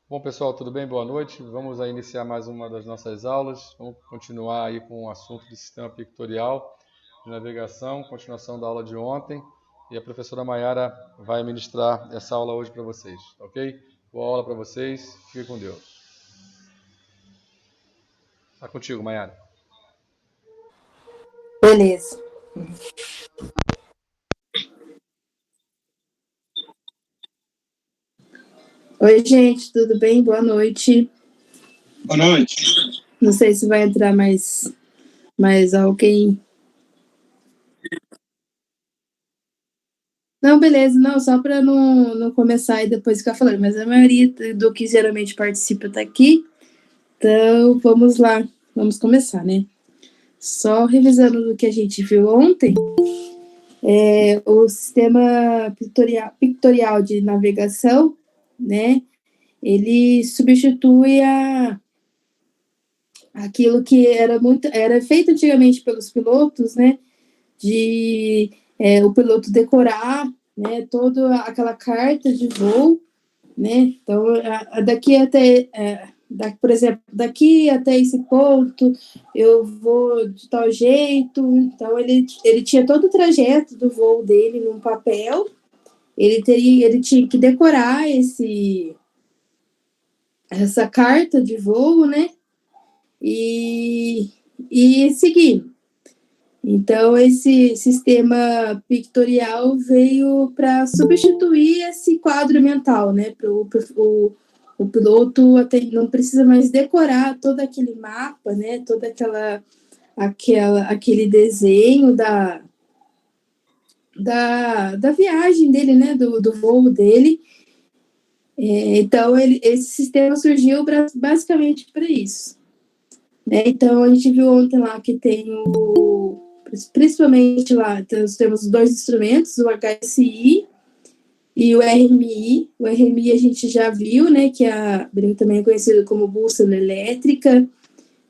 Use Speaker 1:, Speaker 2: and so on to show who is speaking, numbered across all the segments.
Speaker 1: Bom, pessoal, tudo bem? Boa noite. Vamos aí iniciar mais uma das nossas aulas. Vamos continuar aí com o assunto do sistema pictorial de navegação, continuação da aula de ontem. E a professora Maiara vai ministrar essa aula hoje para vocês, ok? Boa aula para vocês. Fique com Deus. Está contigo, Maiara.
Speaker 2: Beleza. Oi, gente, tudo bem? Boa noite.
Speaker 3: Boa noite.
Speaker 2: Não sei se vai entrar mais alguém. Não, beleza, não, só para não começar e depois ficar falando, mas a maioria do que geralmente participa está aqui, então vamos lá, vamos começar, né? Só revisando o que a gente viu ontem, o sistema pictorial de navegação, né? Ele substitui aquilo que era feito antigamente pelos pilotos, né? De o piloto decorar, né? Toda aquela carta de voo, né? Então, daqui até, por exemplo, daqui até esse ponto eu vou de tal jeito. Então, ele tinha todo o trajeto do voo dele num papel. Ele tinha que decorar essa carta de voo, né? E seguir. Então, esse sistema pictorial veio para substituir esse quadro mental, né? O piloto até não precisa mais decorar todo aquele mapa, né? Todo aquele desenho da viagem dele, né? Do voo dele. Então, esse sistema surgiu basicamente para isso. Né? Então, a gente viu ontem lá que tem principalmente lá, nós temos dois instrumentos, o HSI e o RMI. O RMI a gente já viu, né, que também é conhecido como bússola elétrica.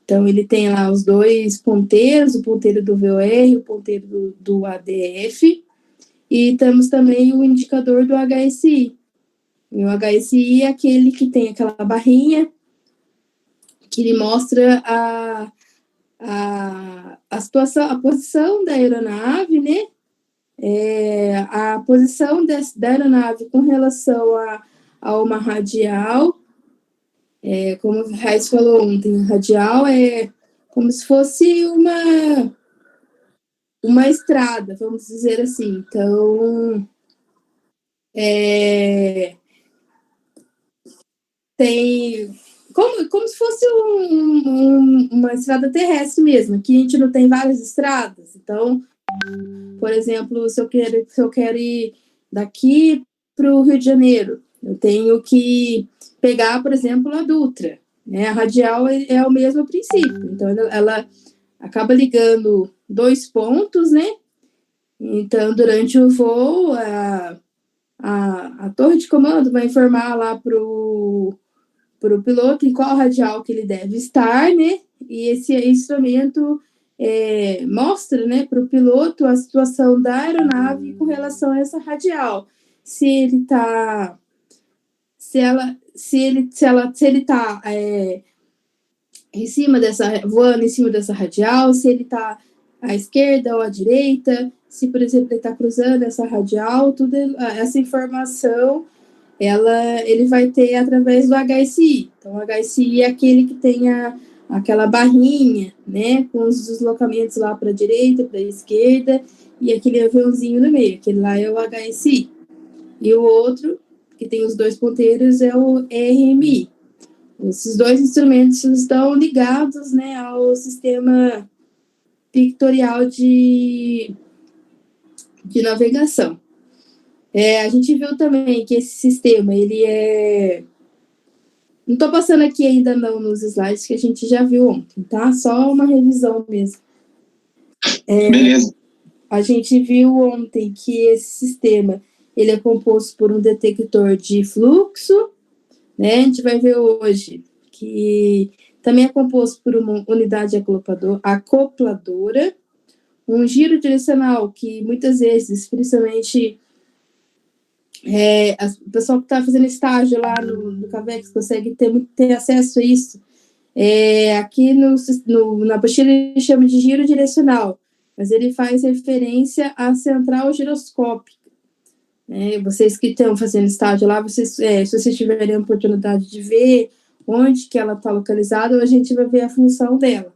Speaker 2: Então, ele tem lá os dois ponteiros, o ponteiro do VOR, o ponteiro do ADF. E temos também o indicador do HSI. E o HSI é aquele que tem aquela barrinha que ele mostra a situação, a posição da aeronave, né? A posição da aeronave com relação a uma radial, como o Reis falou ontem, radial é como se fosse uma estrada, vamos dizer assim. Então, tem como se fosse uma estrada terrestre mesmo. Aqui a gente não tem várias estradas, então, por exemplo, se eu quero ir daqui para o Rio de Janeiro, eu tenho que pegar, por exemplo, a Dutra. Né? A radial é o mesmo princípio. Então, ela acaba ligando dois pontos, né? Então, durante o voo, a torre de comando vai informar lá para o piloto em qual radial que ele deve estar, né? E esse instrumento mostra, né, para o piloto a situação da aeronave com relação a essa radial. Se ele está voando em cima dessa radial, se ele está à esquerda ou à direita, se, por exemplo, ele está cruzando essa radial, essa informação ele vai ter através do HSI. Então, o HSI é aquele que tem aquela barrinha, né, com os deslocamentos lá para a direita, para a esquerda, e aquele aviãozinho no meio, aquele lá é o HSI. E o outro, que tem os dois ponteiros, é o RMI. Esses dois instrumentos estão ligados, né, ao sistema pictorial de navegação. A gente viu também que esse sistema, ele é... Não estou passando aqui ainda não nos slides que a gente já viu ontem, tá? Só uma revisão mesmo.
Speaker 3: Beleza.
Speaker 2: A gente viu ontem que esse sistema, ele é composto por um detector de fluxo, né? A gente vai ver hoje que também é composto por uma unidade acopladora, um giro direcional que muitas vezes, principalmente O pessoal que está fazendo estágio lá no CAVEX consegue ter acesso a isso. Aqui na apostila ele chama de giro direcional, mas ele faz referência à central giroscópica. Vocês que estão fazendo estágio lá, se vocês tiverem a oportunidade de ver onde que ela está localizada, a gente vai ver a função dela.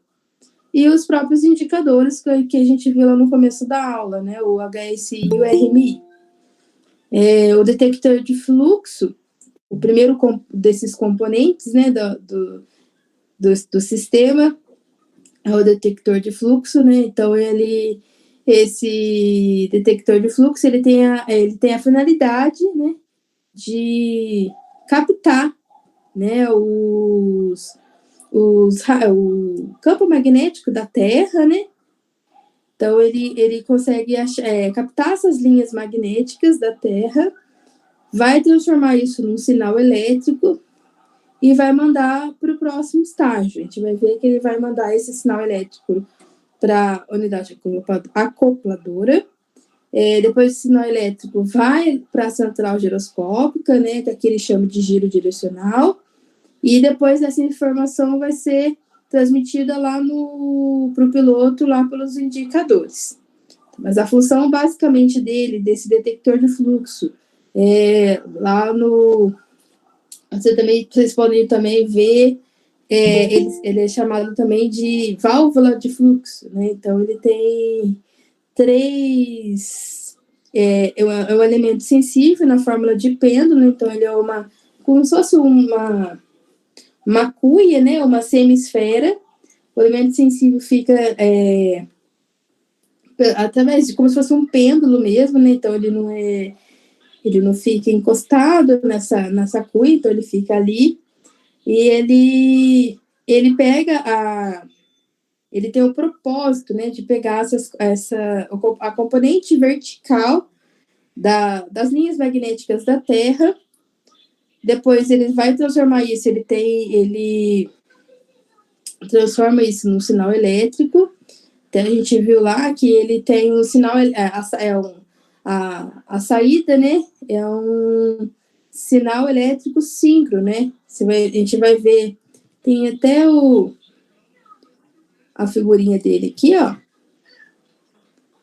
Speaker 2: E os próprios indicadores que a gente viu lá no começo da aula, né? O HSI e o RMI. O detector de fluxo, o primeiro desses componentes, né, do sistema, é o detector de fluxo, né? Então, esse detector de fluxo, ele tem a finalidade, né, de captar, né, o campo magnético da Terra, né? Então, ele consegue captar essas linhas magnéticas da Terra, vai transformar isso num sinal elétrico e vai mandar para o próximo estágio. A gente vai ver que ele vai mandar esse sinal elétrico para a unidade acopladora. Depois, esse sinal elétrico vai para a central giroscópica, né, que aqui ele chama de giro direcional, e depois essa informação vai ser transmitida lá para o piloto, lá pelos indicadores. Mas a função basicamente desse detector de fluxo, lá no... Vocês podem também ver, ele é chamado também de válvula de fluxo, né? Então, ele tem 3... É um elemento sensível na fórmula de pêndulo, então ele é como se fosse uma cuia, né? Uma semisfera. O elemento sensível fica através de como se fosse um pêndulo mesmo, né? Então ele não fica encostado nessa cuia, então ele fica ali e ele pega ele tem o propósito, né, de pegar a componente vertical das linhas magnéticas da Terra. Depois ele vai transformar isso, ele transforma isso num sinal elétrico. Então a gente viu lá que ele tem um sinal, a saída, né, é um sinal elétrico síncrono, né? A gente vai ver, tem até a figurinha dele aqui, ó.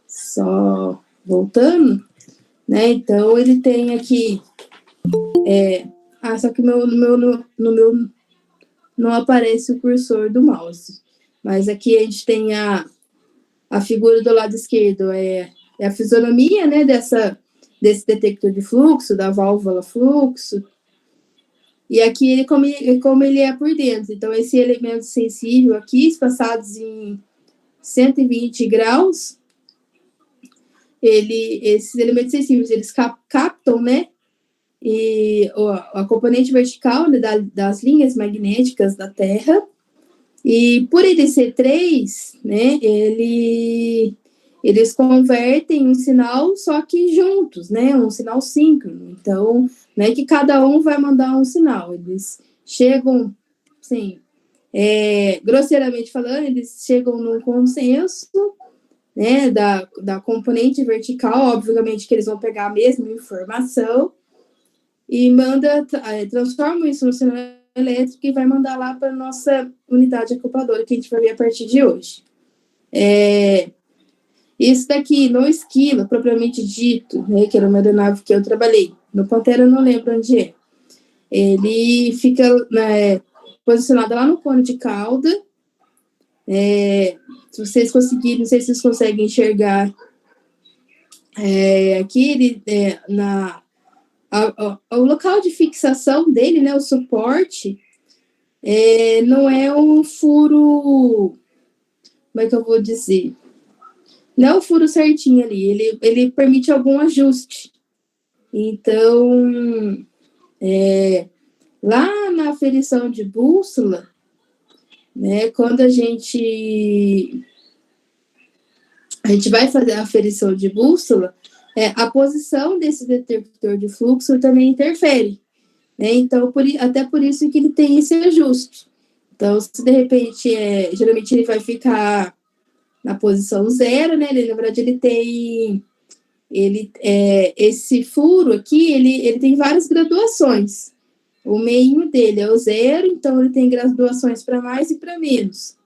Speaker 2: Só voltando, né? Então ele tem aqui, só que no meu não aparece o cursor do mouse. Mas aqui a gente tem a figura do lado esquerdo, é a fisionomia, né, desse detector de fluxo, da válvula fluxo. E aqui como ele é por dentro. Então, esse elemento sensível aqui, espaçados em 120 graus, esses elementos sensíveis, eles captam, né, e a componente vertical, né, das linhas magnéticas da Terra. E por ele ser 3, né, eles convertem um sinal, só que juntos, né, um sinal síncrono. Então, não é que cada um vai mandar um sinal, eles chegam, assim, grosseiramente falando, eles chegam num consenso, né, da componente vertical, obviamente que eles vão pegar a mesma informação e transformam isso no sinal elétrico e vai mandar lá para a nossa unidade acopladora, que a gente vai ver a partir de hoje. Isso daqui, no Esquila, propriamente dito, né, que era uma aeronave que eu trabalhei, no Pantera eu não lembro onde é. Ele fica posicionado lá no cone de cauda. Se vocês conseguirem, não sei se vocês conseguem enxergar aqui, o local de fixação dele, né, o suporte, não é um furo, como é que eu vou dizer? Não é o furo certinho ali, ele permite algum ajuste. Então, lá na aferição de bússola, né, quando a gente vai fazer a aferição de bússola, a posição desse detector de fluxo também interfere, né? Então, até por isso que ele tem esse ajuste. Então, se de repente, geralmente ele vai ficar na posição 0, né? Na verdade, ele tem esse furo aqui, ele tem várias graduações. O meinho dele é o 0, então ele tem graduações para mais e para menos.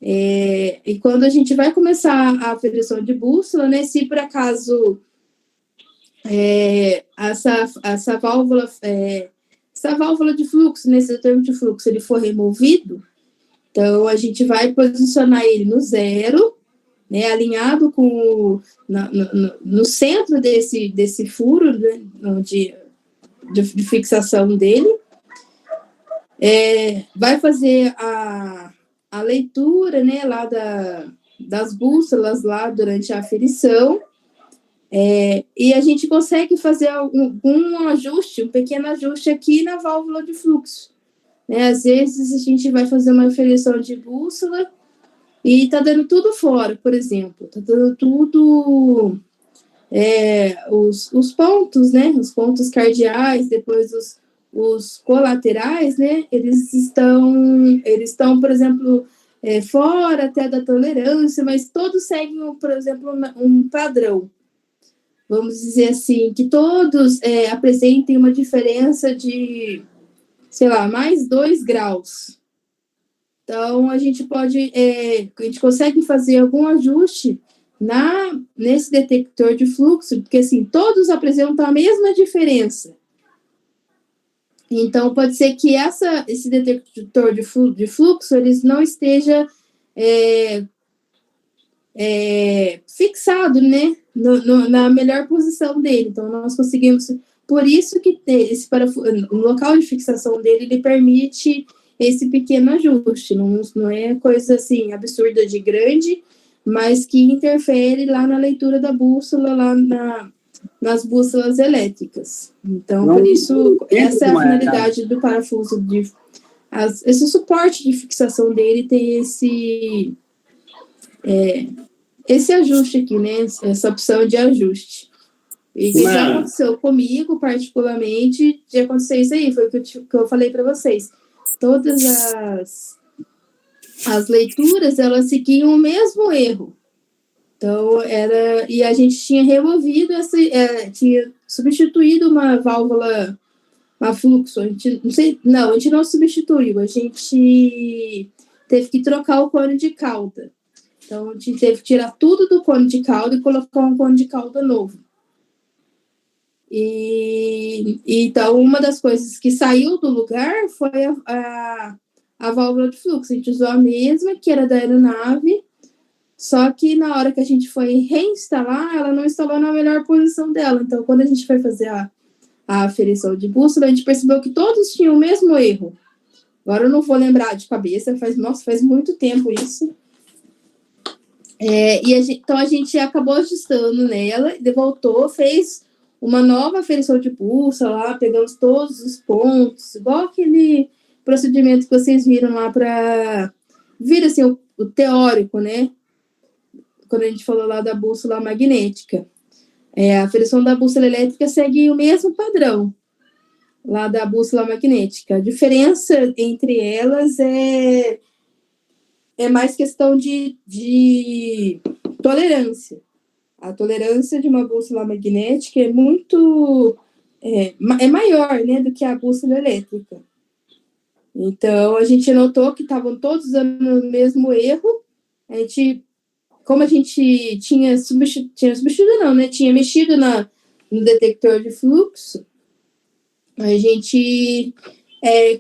Speaker 2: E quando a gente vai começar a aferição de bússola, né, se por acaso essa válvula de fluxo, nesse termo de fluxo, ele for removido, então a gente vai posicionar ele no 0, né, alinhado com no centro desse furo, né, de fixação dele, vai fazer a leitura, né, lá das bússolas lá durante a aferição, e a gente consegue fazer um ajuste, um pequeno ajuste aqui na válvula de fluxo, né? Às vezes a gente vai fazer uma aferição de bússola e tá dando tudo fora, por exemplo, tá dando tudo, os pontos, né, os pontos cardeais, depois os colaterais, né, eles estão, por exemplo, fora até da tolerância, mas todos seguem, por exemplo, um padrão. Vamos dizer assim, que todos apresentem uma diferença de, sei lá, mais 2 graus. Então, a gente consegue fazer algum ajuste nesse detector de fluxo, porque, assim, todos apresentam a mesma diferença. Então, pode ser que esse detector de fluxo, ele não esteja fixado, né, na melhor posição dele. Então, nós conseguimos... Por isso que o local de fixação dele, ele permite esse pequeno ajuste. Não é coisa, assim, absurda de grande, mas que interfere lá na leitura da bússola, lá nas bússolas elétricas. Então, por isso, essa é a finalidade do parafuso. Esse suporte de fixação dele tem esse ajuste aqui, né? Essa opção de ajuste. E já aconteceu comigo, particularmente, de acontecer isso aí, foi o que eu falei para vocês. Todas as leituras, elas seguiam o mesmo erro. Então, e a gente tinha removido, tinha substituído uma válvula, uma fluxo, a gente não substituiu, a gente teve que trocar o cone de cauda. Então, a gente teve que tirar tudo do cone de cauda e colocar um cone de cauda novo. Então, uma das coisas que saiu do lugar foi a válvula de fluxo. A gente usou a mesma, que era da aeronave, só que na hora que a gente foi reinstalar, ela não instalou na melhor posição dela. Então, quando a gente foi fazer a aferição de bússola, a gente percebeu que todos tinham o mesmo erro. Agora eu não vou lembrar de cabeça, faz muito tempo isso. Então, a gente acabou ajustando nela, voltou, fez uma nova aferição de bússola lá, pegamos todos os pontos, igual aquele procedimento que vocês viram lá para vir assim, o teórico, né? Quando a gente falou lá da bússola magnética. A aferição da bússola elétrica segue o mesmo padrão lá da bússola magnética. A diferença entre elas é mais questão de tolerância. A tolerância de uma bússola magnética é muito... maior, né, do que a bússola elétrica. Então, a gente notou que estavam todos dando o mesmo erro. Como a gente tinha mexido no detector de fluxo, a gente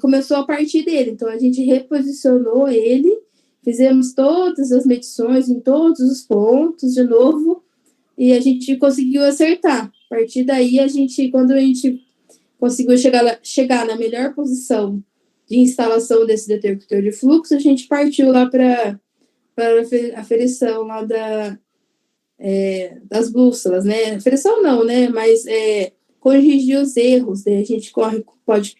Speaker 2: começou a partir dele. Então, a gente reposicionou ele, fizemos todas as medições em todos os pontos de novo, e a gente conseguiu acertar. A partir daí, quando a gente conseguiu chegar na melhor posição de instalação desse detector de fluxo, a gente partiu lá para a aferição lá das bússolas, né? Aferição não, né? Mas corrigir os erros, né? A gente pode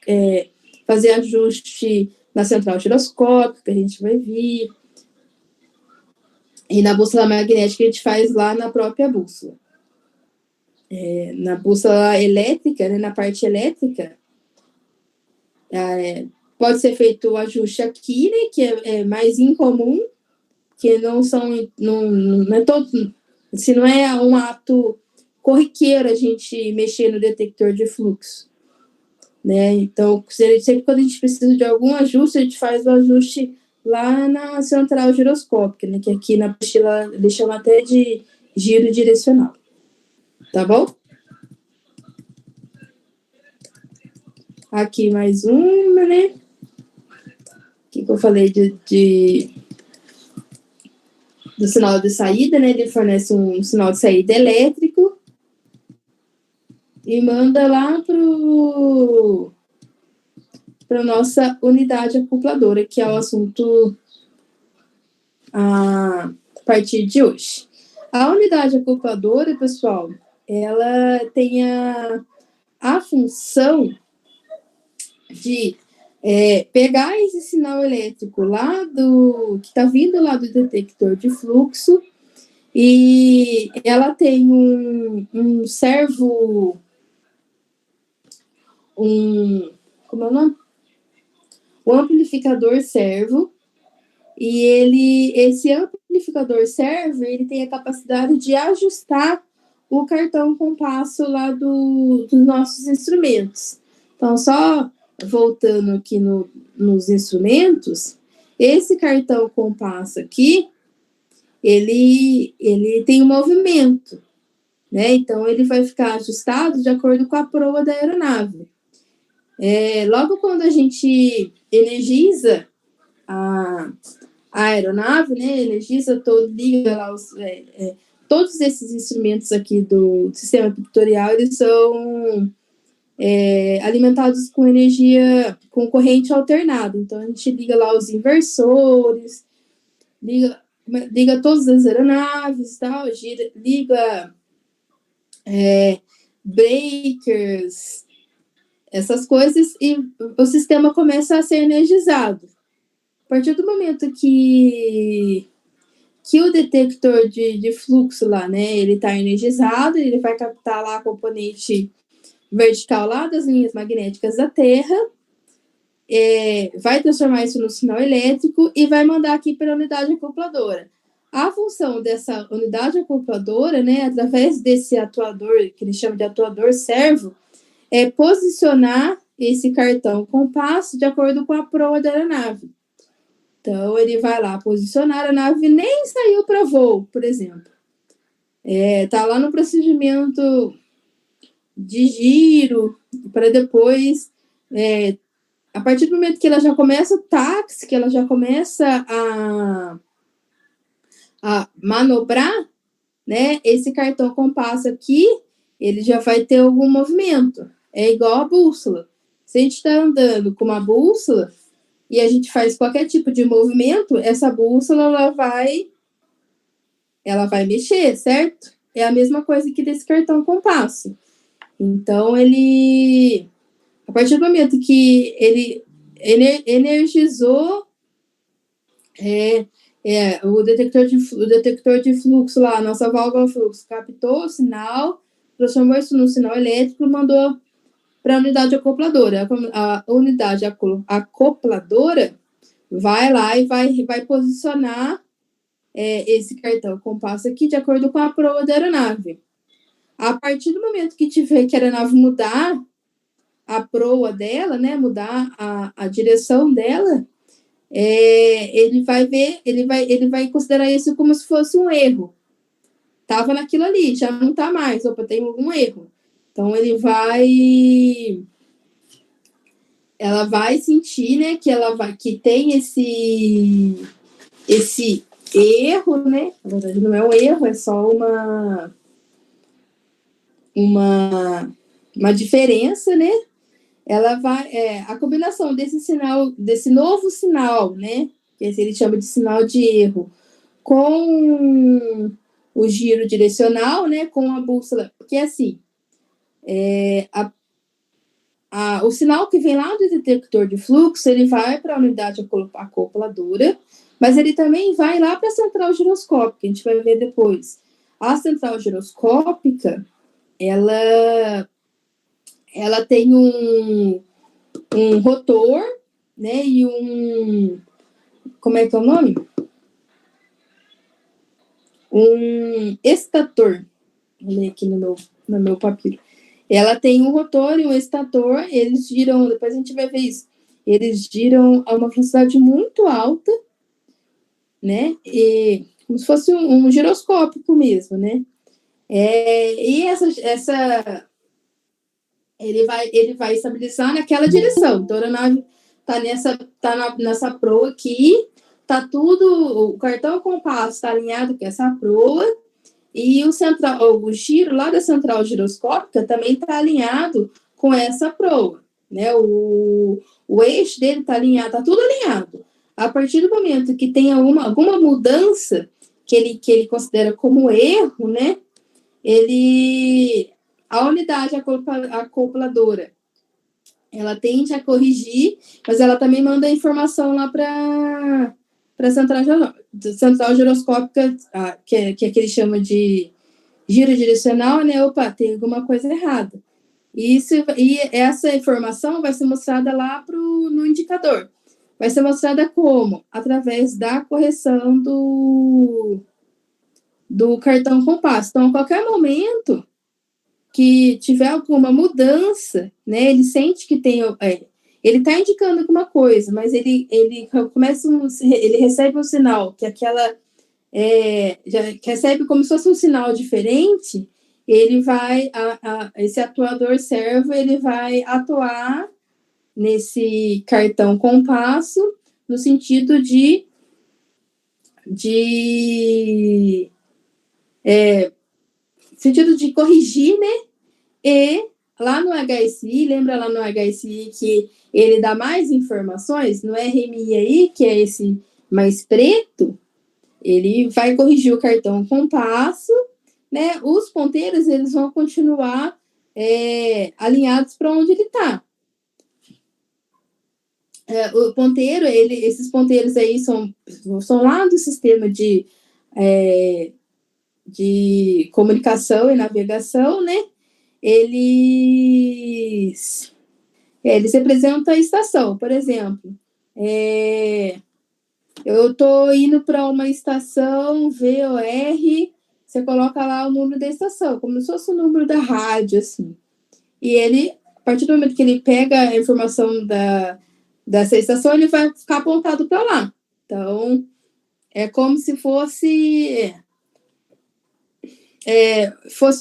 Speaker 2: fazer ajuste na central giroscópica, a gente vai vir. E na bússola magnética a gente faz lá na própria bússola. Na bússola elétrica, né, na parte elétrica, pode ser feito o ajuste aqui, né, que é mais incomum, que não é todo, se não é um ato corriqueiro a gente mexer no detector de fluxo, né? Então, sempre quando a gente precisa de algum ajuste, a gente faz o ajuste lá na central giroscópica, né? Que aqui na apostila eles chamam até de giro direcional. Tá bom? Aqui mais uma, né? Que eu falei do sinal de saída, né? Ele fornece um sinal de saída elétrico e manda lá para nossa unidade acopladora, que é o assunto a partir de hoje. A unidade acopladora, pessoal, ela tem a função de pegar esse sinal elétrico lá que está vindo lá do detector de fluxo, e ela tem um servo, como é o nome? Um amplificador servo, e esse amplificador servo, ele tem a capacidade de ajustar o cartão compasso lá dos nossos instrumentos. Então, só voltando aqui nos instrumentos, esse cartão compasso aqui, ele tem um movimento, né? Então, ele vai ficar ajustado de acordo com a proa da aeronave. Logo quando a gente energiza a aeronave, né? Energiza liga lá todos esses instrumentos aqui do sistema pictorial, eles são alimentados com energia, com corrente alternada. Então, a gente liga lá os inversores, liga todas as aeronaves, tal, liga breakers, essas coisas, e o sistema começa a ser energizado. A partir do momento que o detector de fluxo lá, né, ele está energizado, ele vai captar lá a componente vertical lá das linhas magnéticas da Terra, vai transformar isso no sinal elétrico e vai mandar aqui para a unidade acopladora. A função dessa unidade acopladora, né, através desse atuador, que eles chamam de atuador servo, é posicionar esse cartão compasso de acordo com a proa da aeronave. Então, ele vai lá posicionar, a nave nem saiu para voo, por exemplo. Tá lá no procedimento de giro, para depois, a partir do momento que ela já começa o táxi, que ela já começa a manobrar, né, esse cartão compasso aqui, ele já vai ter algum movimento. É igual a bússola. Se a gente está andando com uma bússola e a gente faz qualquer tipo de movimento, essa bússola ela vai mexer, certo? É a mesma coisa que desse cartão compasso. Então, a partir do momento que ele energizou o detector de fluxo lá, a nossa válvula fluxo, captou o sinal, transformou isso num sinal elétrico e mandou para a unidade acopladora. A unidade acopladora vai lá e vai posicionar esse cartão compasso aqui de acordo com a proa da aeronave. A partir do momento que tiver que a aeronave mudar a proa dela, né, mudar a direção dela, ele vai considerar isso como se fosse um erro. Estava naquilo ali, já não está mais, tem algum erro. Então, ela vai sentir, né, que tem esse erro, né? Na verdade, não é um erro, é só uma diferença, né? Ela vai, a combinação desse novo sinal, né? Que ele chama de sinal de erro, com o giro direcional, né? Com a bússola, porque assim, o sinal que vem lá do detector de fluxo, ele vai para a unidade acopladora, mas ele também vai lá para a central giroscópica, a gente vai ver depois. A central giroscópica, ela tem um rotor, né, e como é que é o nome? Um estator, Vou ler aqui no meu papiro. Ela tem um rotor e um estator, eles giram, depois a gente vai ver isso, eles giram a uma velocidade muito alta, né? E como se fosse um giroscópio mesmo, né? E ele vai estabilizar naquela direção. Então, a aeronave está nessa proa aqui, tá tudo, o cartão compasso está alinhado com essa proa, e o giro lá da central giroscópica também está alinhado com essa proa, né? O eixo dele está alinhado, está tudo alinhado. A partir do momento que tem alguma mudança que ele considera como erro, né? A unidade acopladora, ela tende a corrigir, mas ela também manda informação lá para a central giroscópica, que é que ele chama de giro direcional, né? Opa, tem alguma coisa errada. E essa informação vai ser mostrada lá no indicador. Vai ser mostrada como? Através da correção do cartão compasso. Então, a qualquer momento que tiver alguma mudança, né, ele sente que tem... ele está indicando alguma coisa, mas ele recebe um sinal que já recebe como se fosse um sinal diferente, ele vai... esse atuador servo, ele vai atuar nesse cartão compasso no sentido de corrigir, né? E lá no HSI, lembra lá no HSI que ele dá mais informações? No RMI aí, que é esse mais preto, ele vai corrigir o cartão compasso, né? Os ponteiros, eles vão continuar alinhados para onde ele está. O ponteiro, esses ponteiros aí são lá do sistema de comunicação e navegação, né? Eles representam a estação. Por exemplo, eu estou indo para uma estação VOR, você coloca lá o número da estação, como se fosse o número da rádio, assim. E a partir do momento que ele pega a informação dessa estação, ele vai ficar apontado para lá. Então, é como se fosse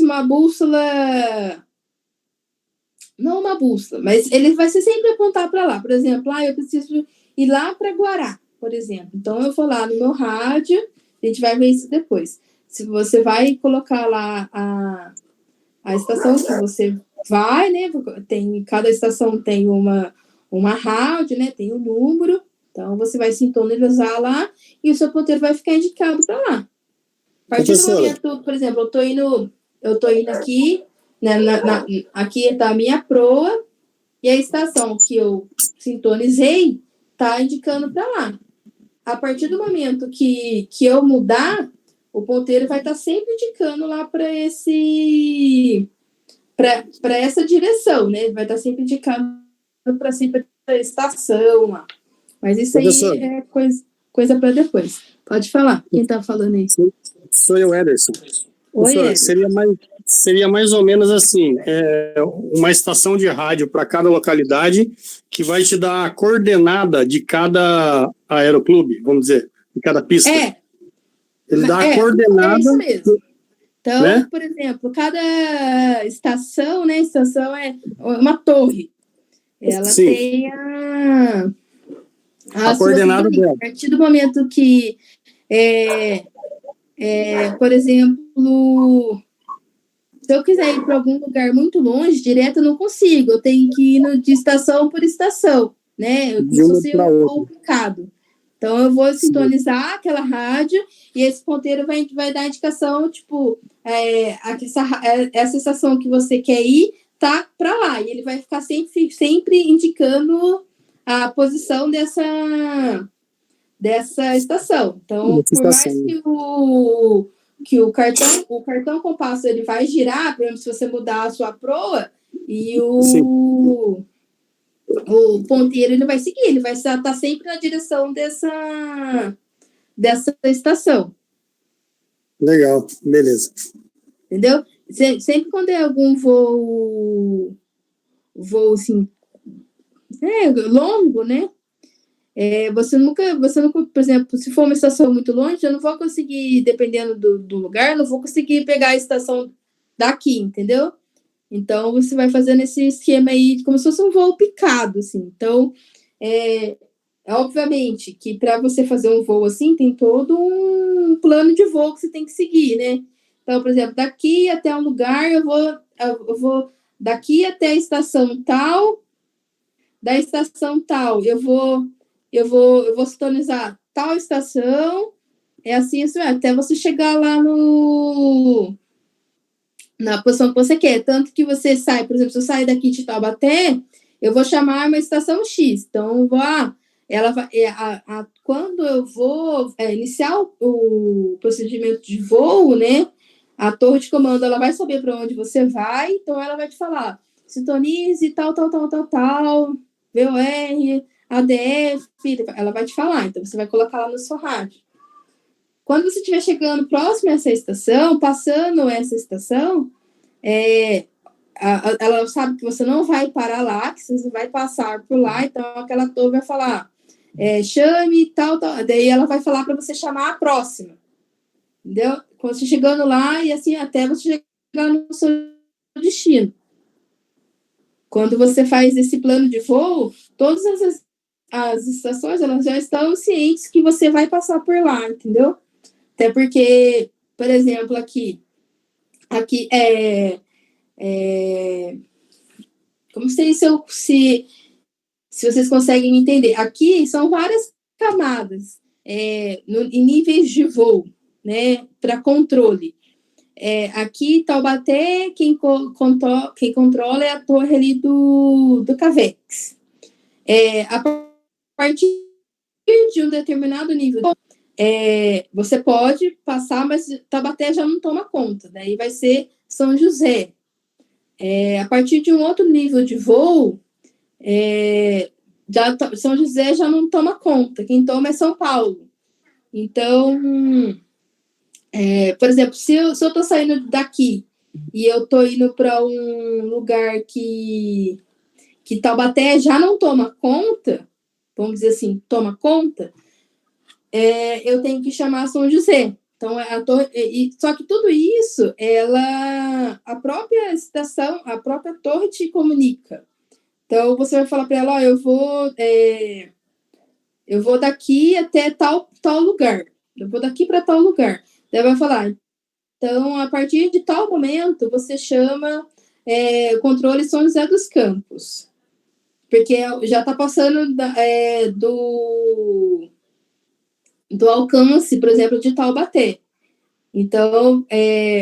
Speaker 2: uma bússola, não uma bússola, mas ele vai sempre apontar para lá. Por exemplo, eu preciso ir lá para Guará, por exemplo. Então, eu vou lá no meu rádio, a gente vai ver isso depois. Se você vai colocar lá a estação que você vai, né? Cada estação tem uma rádio, né? Tem um número. Então, você vai sintonizar lá e o seu ponteiro vai ficar indicado para lá. A partir do momento, por exemplo, eu tô indo aqui, né, aqui está a minha proa, e a estação que eu sintonizei está indicando para lá. A partir do momento que eu mudar, o ponteiro vai estar sempre indicando lá para essa direção, né? Vai estar sempre indicando para sempre a estação lá. Mas isso aí é coisa para depois. Pode falar. Quem está falando aí?
Speaker 4: Sou eu, Ederson.
Speaker 2: Oi, Ederson.
Speaker 4: Seria mais ou menos assim, uma estação de rádio para cada localidade que vai te dar a coordenada de cada aeroclube, vamos dizer, de cada pista. Ele dá a coordenada.
Speaker 2: É isso mesmo. Então,
Speaker 4: né?
Speaker 2: Por exemplo, cada estação, né? Estação é uma torre. Ela
Speaker 4: Sim.
Speaker 2: tem a
Speaker 4: coordenada dela.
Speaker 2: A partir do momento que, por exemplo, se eu quiser ir para algum lugar muito longe, direto, eu não consigo. Eu tenho que ir de estação por estação, né? Como se fosse complicado. Então, eu vou sintonizar aquela rádio e esse ponteiro vai dar indicação, tipo, essa estação que você quer ir tá para lá. E ele vai ficar sempre indicando a posição dessa estação. Então, por mais que o cartão compasso ele vai girar, por exemplo, se você mudar a sua proa, e o ponteiro ele vai seguir, ele vai estar sempre na direção dessa estação.
Speaker 4: Legal, beleza.
Speaker 2: Entendeu? sempre quando é algum voo assim, longo, né? Você nunca, por exemplo, se for uma estação muito longe, eu não vou conseguir, dependendo do lugar, não vou conseguir pegar a estação daqui, entendeu? Então, você vai fazendo esse esquema aí, como se fosse um voo picado, assim. Então, obviamente que para você fazer um voo assim, tem todo um plano de voo que você tem que seguir, né? Então, por exemplo, daqui até um lugar, eu vou daqui até a estação tal, da estação tal, eu vou sintonizar tal estação, assim, até você chegar lá na posição que você quer. Tanto que você sai, por exemplo, se eu sair daqui de Taubaté, eu vou chamar uma estação X. Então, ela vai, quando eu vou iniciar o procedimento de voo, né? A torre de comando, ela vai saber para onde você vai, então ela vai te falar, sintonize tal, VOR, ADF, ela vai te falar, então você vai colocar lá no seu rádio. Quando você estiver chegando próximo a essa estação, passando essa estação, ela sabe que você não vai parar lá, que você vai passar por lá, então aquela torre vai falar, chame tal, daí ela vai falar para você chamar a próxima, entendeu? Quando você chegando lá, e assim, até você chegar no seu destino. Quando você faz esse plano de voo, todas as estações, elas já estão cientes que você vai passar por lá, entendeu? Até porque, por exemplo, aqui como sei se vocês conseguem entender. Aqui são várias camadas em níveis de voo, né, para controle. Aqui, Taubaté, quem controla é a torre ali do Cavex. A partir de um determinado nível, você pode passar, mas Taubaté já não toma conta. Daí vai ser São José. A partir de um outro nível de voo, São José já não toma conta. Quem toma é São Paulo. Então, por exemplo, se eu estou saindo daqui e eu estou indo para um lugar que Taubaté já não toma conta, vamos dizer assim, toma conta, eu tenho que chamar São José. Então, só que tudo isso, a própria estação, a própria torre te comunica. Então, você vai falar para ela, eu vou daqui até tal lugar. Eu vou daqui para tal lugar. Daí vai falar, então, a partir de tal momento, você chama o controle São José dos Campos. Porque já está passando do alcance, por exemplo, de Taubaté. Então,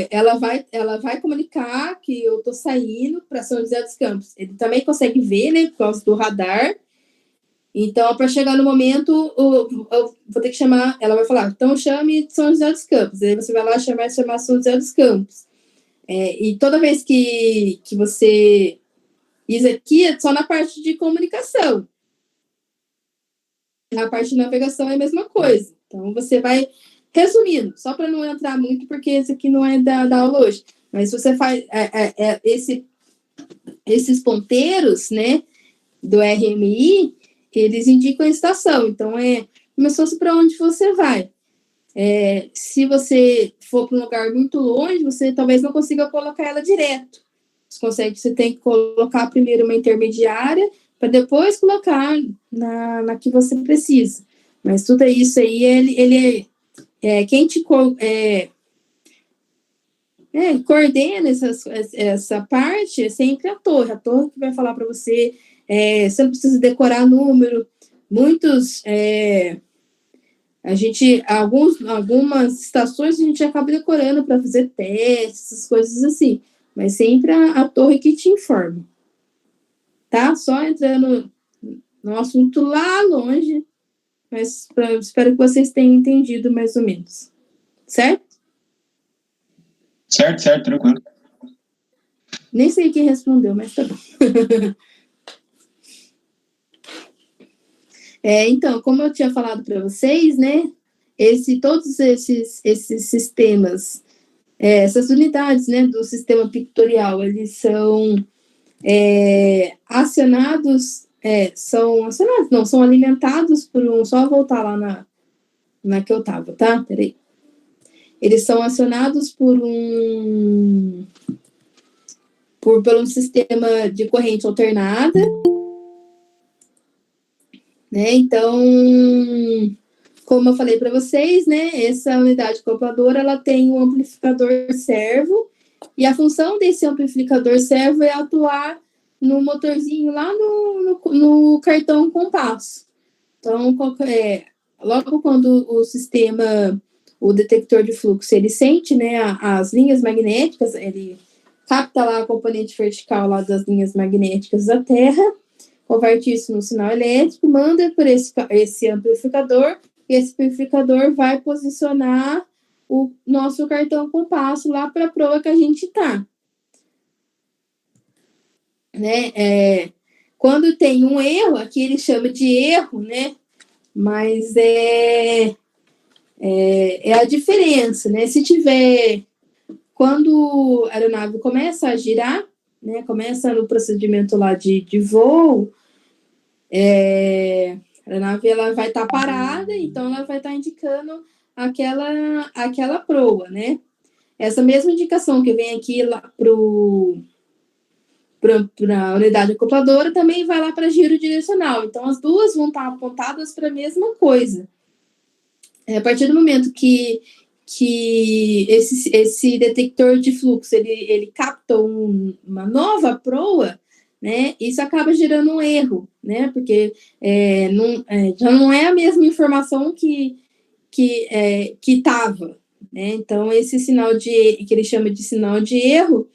Speaker 2: ela vai comunicar que eu estou saindo para São José dos Campos. Ele também consegue ver, né, por causa do radar. Então, para chegar no momento, eu vou ter que chamar, ela vai falar, então chame São José dos Campos. Aí você vai lá chamar São José dos Campos. E toda vez que você... Isso aqui é só na parte de comunicação. Na parte de navegação é a mesma coisa. Então, você vai... Resumindo, só para não entrar muito, porque esse aqui não é da aula hoje. Mas você faz esses ponteiros, né, do RMI, eles indicam a estação. Então, começou para onde você vai. Se você for para um lugar muito longe, você talvez não consiga colocar ela direto. Você tem que colocar primeiro uma intermediária, para depois colocar na que você precisa. Mas tudo isso aí, ele quem te coordena essa parte é sempre a torre que vai falar para você, você não precisa decorar número, muitos, algumas estações a gente acaba decorando para fazer testes, essas coisas assim, mas sempre a torre que te informa, tá? Só entrando no assunto lá longe, mas espero que vocês tenham entendido mais ou menos. Certo?
Speaker 3: Certo, tranquilo.
Speaker 2: Nem sei quem respondeu, mas tá bom. Então, como eu tinha falado para vocês, né? Todos esses sistemas essas unidades, né, do sistema pictorial, eles são são alimentados por um, só voltar lá na que eu estava, tá? Peraí. Eles são acionados por um sistema de corrente alternada, né? Então, como eu falei para vocês, né, essa unidade acopladora, ela tem um amplificador servo, e a função desse amplificador servo é atuar no motorzinho lá no cartão compasso. Então, logo quando o detector de fluxo, ele sente, né, as linhas magnéticas, ele capta lá a componente vertical lá das linhas magnéticas da Terra, converte isso no sinal elétrico, manda por esse amplificador, e esse amplificador vai posicionar o nosso cartão compasso lá para a proa que a gente está. Né? Quando tem um erro, aqui ele chama de erro, né? Mas é a diferença, né? Se tiver, quando a aeronave começa a girar, né? Começa no procedimento lá de voo, a aeronave ela vai estar parada, então ela vai estar indicando aquela proa, né? Essa mesma indicação que vem aqui lá para a unidade acopladora também vai lá para giro direcional. Então, as duas vão estar apontadas para a mesma coisa. A partir do momento que esse detector de fluxo ele capta uma nova proa, né, isso acaba gerando um erro, né, porque já não é a mesma informação que estava, né? Então, esse sinal que ele chama de sinal de erro,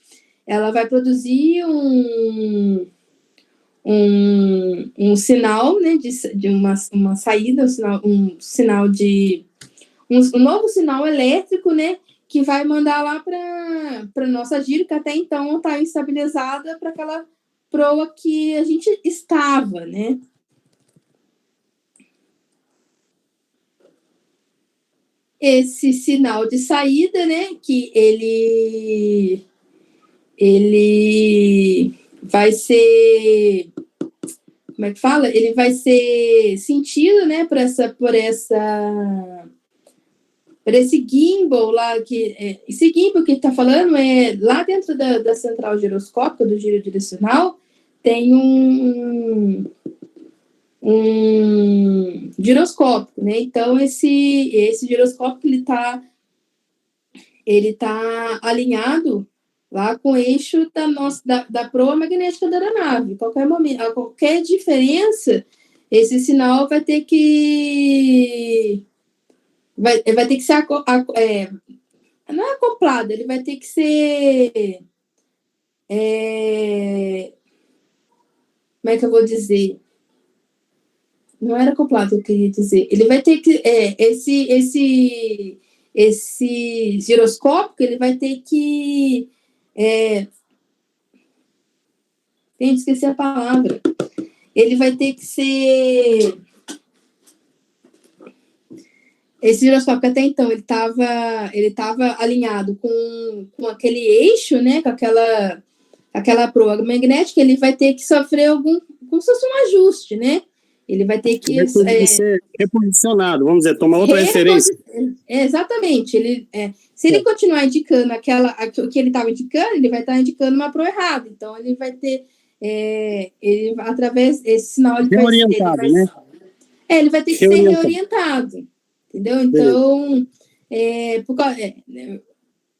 Speaker 2: ela vai produzir um sinal, né, de uma saída, um novo sinal elétrico, né, que vai mandar lá para nossa giro, que até então está estabilizada para aquela proa que a gente estava, né? Esse sinal de saída, né, que ele vai ser, como é que fala? Ele vai ser sentido, né, por esse gimbal lá, esse gimbal que está falando é lá dentro da central giroscópica, do giro direcional, tem um giroscópio, né? Então, esse giroscópio, ele tá alinhado lá com o eixo da proa magnética da aeronave. A qualquer diferença, esse sinal vai ter que ser não é acoplado, ele vai ter que ser como é que eu vou dizer? Não era acoplado que eu queria dizer. Ele vai ter que esse giroscópio, ele vai ter que esqueci a palavra. Ele vai ter que ser esse giroscópio, até então, ele estava alinhado com aquele eixo, né, com aquela proa magnética, ele vai ter que sofrer como se fosse um ajuste, né? Ele vai ter que
Speaker 4: ser reposicionado, vamos dizer, tomar outra referência.
Speaker 2: Exatamente. Se ele continuar indicando o que ele estava indicando, ele vai estar indicando uma proa errada. Então, ele vai ter, através desse sinal, ele vai ter que ser reorientado. Entendeu? Então,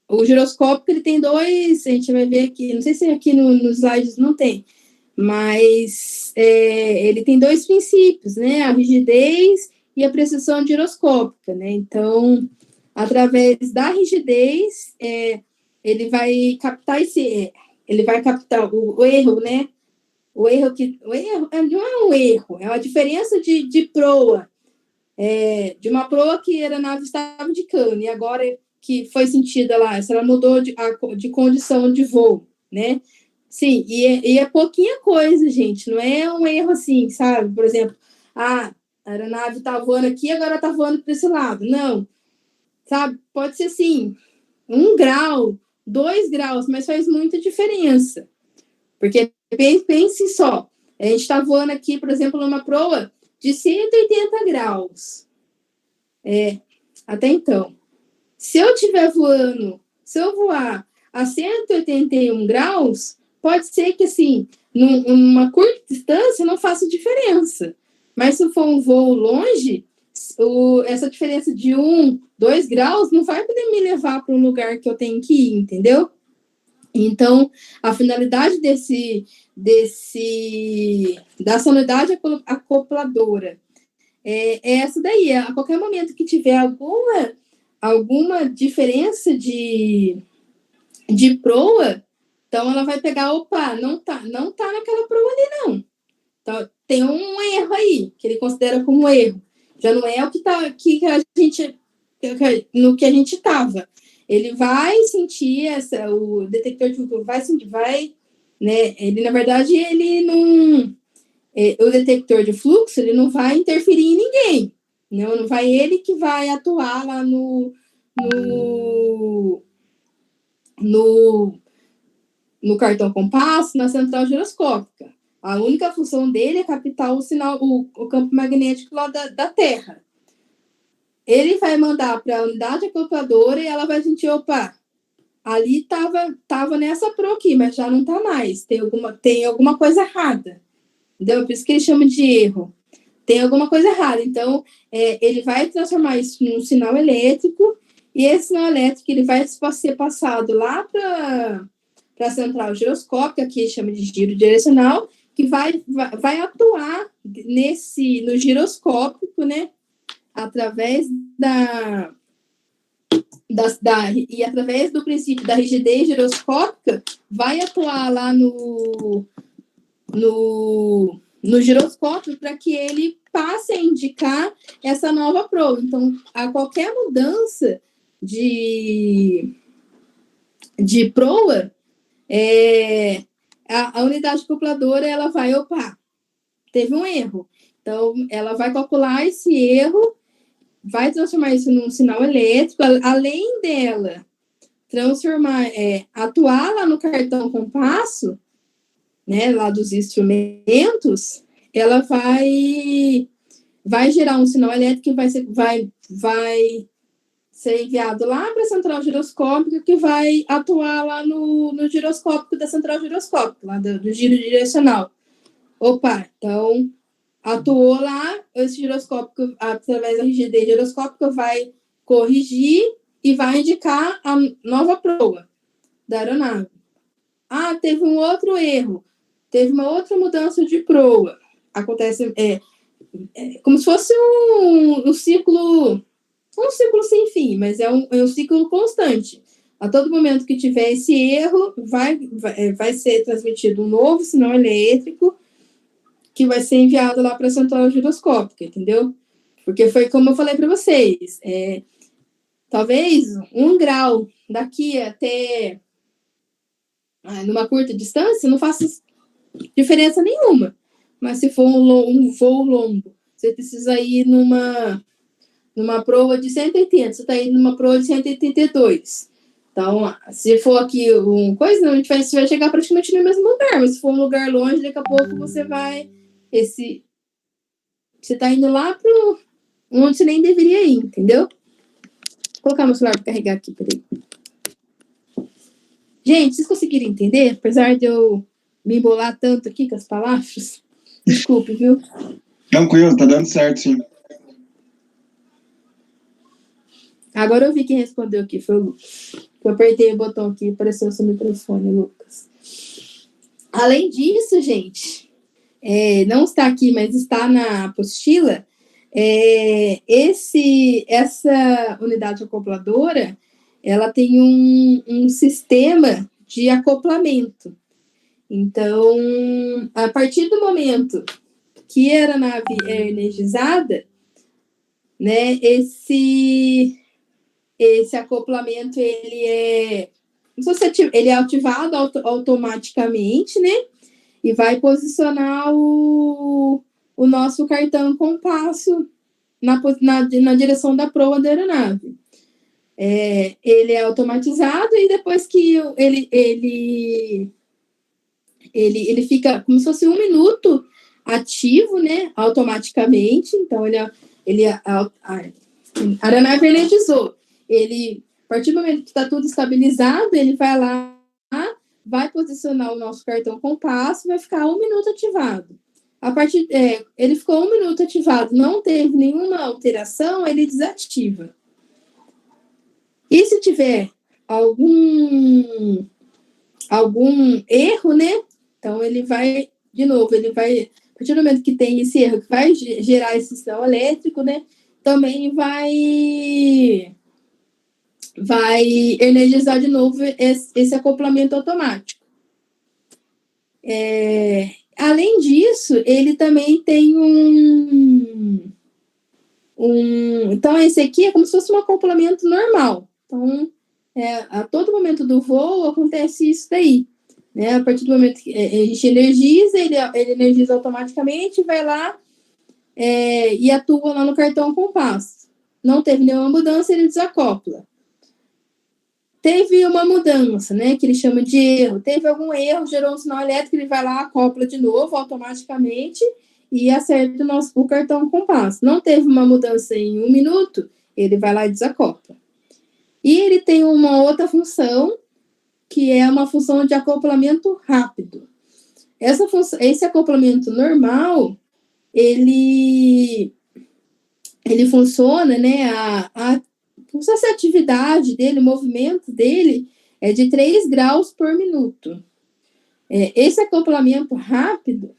Speaker 2: o giroscópio, ele tem dois, a gente vai ver aqui, não sei se aqui nos slides não tem, mas ele tem dois princípios, né? A rigidez e a precisão giroscópica, né? Então, através da rigidez, ele vai captar o erro, né? O erro não é um erro, é uma diferença de proa, de uma proa que a aeronave estava indicando, e agora que foi sentida lá, se ela mudou de condição de voo, né? Sim, e é pouquinha coisa, gente, não é um erro assim, sabe? Por exemplo, a aeronave está voando aqui, agora está voando para esse lado. Não, sabe? Pode ser assim, 1 grau, 2 graus, mas faz muita diferença. Porque pense só, a gente está voando aqui, por exemplo, numa proa de 180 graus. Até então. Se eu voar a 181 graus, pode ser que, assim, numa curta distância não faça diferença. Mas se for um voo longe, essa diferença de 1, 2 graus não vai poder me levar para um lugar que eu tenho que ir, entendeu? Então, a finalidade dessa unidade acopladora é essa daí. A qualquer momento que tiver alguma diferença de proa, então ela vai pegar, opa, não tá naquela proa ali, não. Então, tem um erro aí, que ele considera como erro. Já não é o no que a gente estava. Ele vai sentir o detector de fluxo vai sentir, né? Ele, na verdade, ele não... o detector de fluxo, ele não vai interferir em ninguém. Não vai ele que vai atuar lá no cartão compasso, na central giroscópica. A única função dele é captar o sinal, o campo magnético lá da Terra. Ele vai mandar para a unidade acopladora e ela vai sentir, opa, ali tava nessa pro aqui, mas já não está mais. Tem alguma coisa errada. Entendeu? Por isso que ele chama de erro. Tem alguma coisa errada. Então, ele vai transformar isso num sinal elétrico e esse sinal elétrico ele vai ser passado lá para a central giroscópica, que chama de giro direcional, que vai atuar no giroscópico, né? Através e através do princípio da rigidez giroscópica, vai atuar lá no giroscópio para que ele passe a indicar essa nova proa. Então, a qualquer mudança de proa, a unidade acopladora ela vai, opa, teve um erro. Então, ela vai calcular esse erro, vai transformar isso num sinal elétrico, além dela atuar lá no cartão compasso, né, lá dos instrumentos, ela vai gerar um sinal elétrico que vai ser enviado lá para a central giroscópica, que vai atuar lá no giroscópico da central giroscópica, lá do giro direcional. Opa, então atuou lá, esse giroscópico, através da rigidez giroscópica, vai corrigir e vai indicar a nova proa da aeronave. Teve um outro erro, teve uma outra mudança de proa. Acontece como se fosse um ciclo sem fim, mas é um ciclo constante. A todo momento que tiver esse erro, vai ser transmitido um novo sinal elétrico que vai ser enviado lá para a central giroscópica, entendeu? Porque foi como eu falei para vocês, talvez 1 grau daqui até numa curta distância não faça diferença nenhuma. Mas se for um voo longo, você precisa ir numa proa de 180, você está indo numa proa de 182. Então, se for aqui você vai chegar praticamente no mesmo lugar, mas se for um lugar longe, daqui a pouco você vai... Você está indo lá para onde você nem deveria ir, entendeu? Vou colocar meu celular para carregar aqui, peraí. Gente, vocês conseguiram entender? Apesar de eu me embolar tanto aqui com as palavras, desculpe, viu?
Speaker 3: Tranquilo, tá dando certo, sim.
Speaker 2: Agora eu vi quem respondeu aqui, foi o Lucas. Eu apertei o botão aqui e apareceu o seu microfone, Lucas. Além disso, gente, não está aqui, mas está na apostila, essa unidade acopladora, ela tem um sistema de acoplamento. Então, a partir do momento que a aeronave é energizada, né, esse acoplamento ele é ativado automaticamente, né? E vai posicionar o nosso cartão compasso na direção da proa da aeronave. ele é automatizado e depois que ele fica como se fosse 1 minuto ativo, né, automaticamente. Então, a aeronave energizou. A partir do momento que está tudo estabilizado, ele vai lá, vai posicionar o nosso cartão compasso, vai ficar 1 minuto ativado. Ele ficou 1 minuto ativado, não teve nenhuma alteração, ele desativa. E se tiver algum erro, né? Então, ele vai, de novo, a partir do momento que tem esse erro, que vai gerar esse sinal elétrico, né? Também vai energizar de novo esse acoplamento automático. Além disso, ele também tem então, esse aqui é como se fosse um acoplamento normal. Então, a todo momento do voo acontece isso daí. Né? A partir do momento que a gente energiza, ele energiza automaticamente, vai lá e atua lá no cartão compasso. Não teve nenhuma mudança, ele desacopla. Teve uma mudança, né, que ele chama de erro. Teve algum erro, gerou um sinal elétrico, ele vai lá, acopla de novo automaticamente e acerta o cartão compasso. Não teve uma mudança em 1 minuto, ele vai lá e desacopla. E ele tem uma outra função, que é uma função de acoplamento rápido. Esse acoplamento normal, ele funciona, né, essa atividade dele, o movimento dele é de 3 graus por minuto. Esse acoplamento rápido,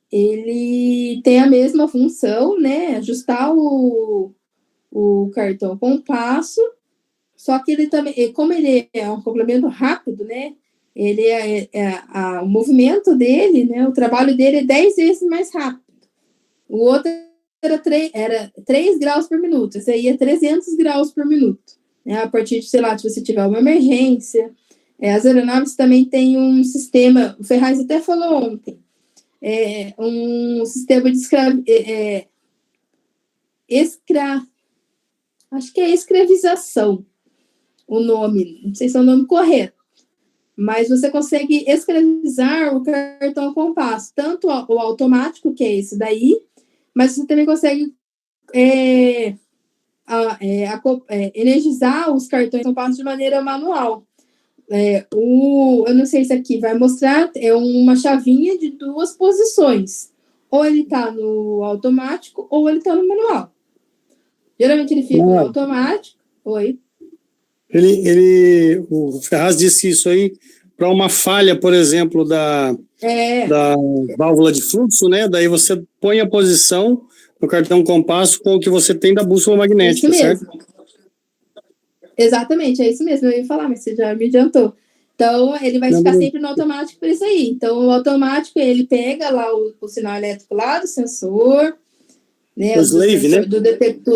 Speaker 2: ele tem a mesma função, né, ajustar o cartão compasso, só que ele também, como ele é um acoplamento rápido, né, ele o movimento dele, né, o trabalho dele é 10 vezes mais rápido. O outro era 3 graus por minuto, esse aí é 300 graus por minuto. Né? A partir de, sei lá, se você tiver uma emergência. As aeronaves também têm um sistema, o Ferraz até falou ontem, um sistema de acho que é escravização, o nome, não sei se é o nome correto, mas você consegue escravizar o cartão compasso, tanto o automático, que é esse daí, mas você também consegue energizar os cartões compasso de maneira manual. Eu não sei se aqui vai mostrar, é uma chavinha de 2 posições. Ou ele está no automático, ou ele está no manual. Geralmente ele fica no automático. Oi.
Speaker 4: O Ferraz disse isso aí para uma falha, por exemplo, da válvula de fluxo, né? Daí você põe a posição no cartão compasso com o que você tem da bússola magnética,
Speaker 2: isso mesmo.
Speaker 4: Certo?
Speaker 2: Exatamente, é isso mesmo. Eu ia falar, mas você já me adiantou. Então, ele vai ficar sempre no automático por isso aí. Então, o automático, ele pega lá o sinal elétrico lá do sensor, né, do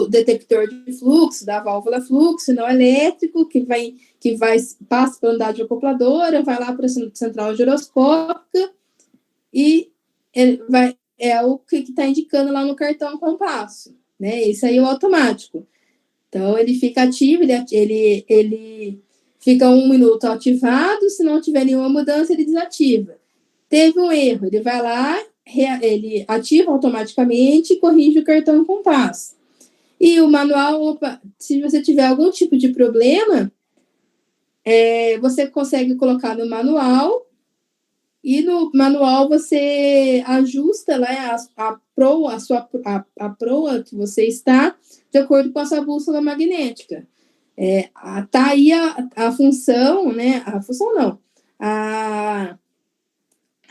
Speaker 2: detector de fluxo, da válvula fluxo, sinal elétrico, que passa pela unidade acopladora, vai lá para a central giroscópica e é o que está indicando lá no cartão compasso, né? Isso aí é o automático. Então, ele fica ativo, ele fica 1 minuto ativado, se não tiver nenhuma mudança, ele desativa. Teve um erro, ele vai lá, ele ativa automaticamente e corrige o cartão compasso. E o manual, se você tiver algum tipo de problema, você consegue colocar no manual, e no manual você ajusta lá a proa que você está, de acordo com a sua bússola magnética. Tá aí a função, né? A função não. A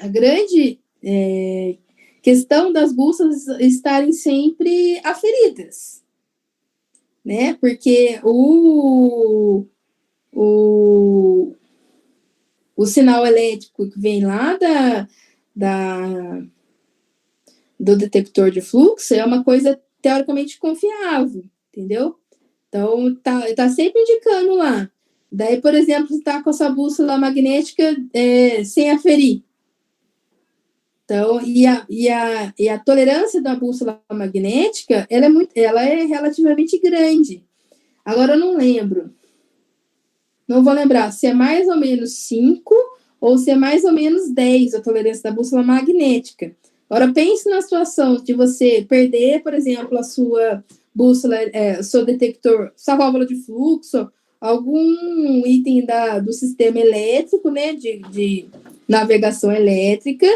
Speaker 2: grande questão das bússolas estarem sempre aferidas, né? Porque o sinal elétrico que vem lá do detector de fluxo é uma coisa teoricamente confiável, entendeu? Então, tá sempre indicando lá. Daí, por exemplo, você está com a sua bússola magnética sem aferir. Então, e a tolerância da bússola magnética, ela é relativamente grande. Agora eu não lembro. Não vou lembrar se é mais ou menos 5 ou se é mais ou menos 10 a tolerância da bússola magnética. Agora, pense na situação de você perder, por exemplo, a sua bússola, o seu detector, sua válvula de fluxo, algum item do sistema elétrico, né, de navegação elétrica,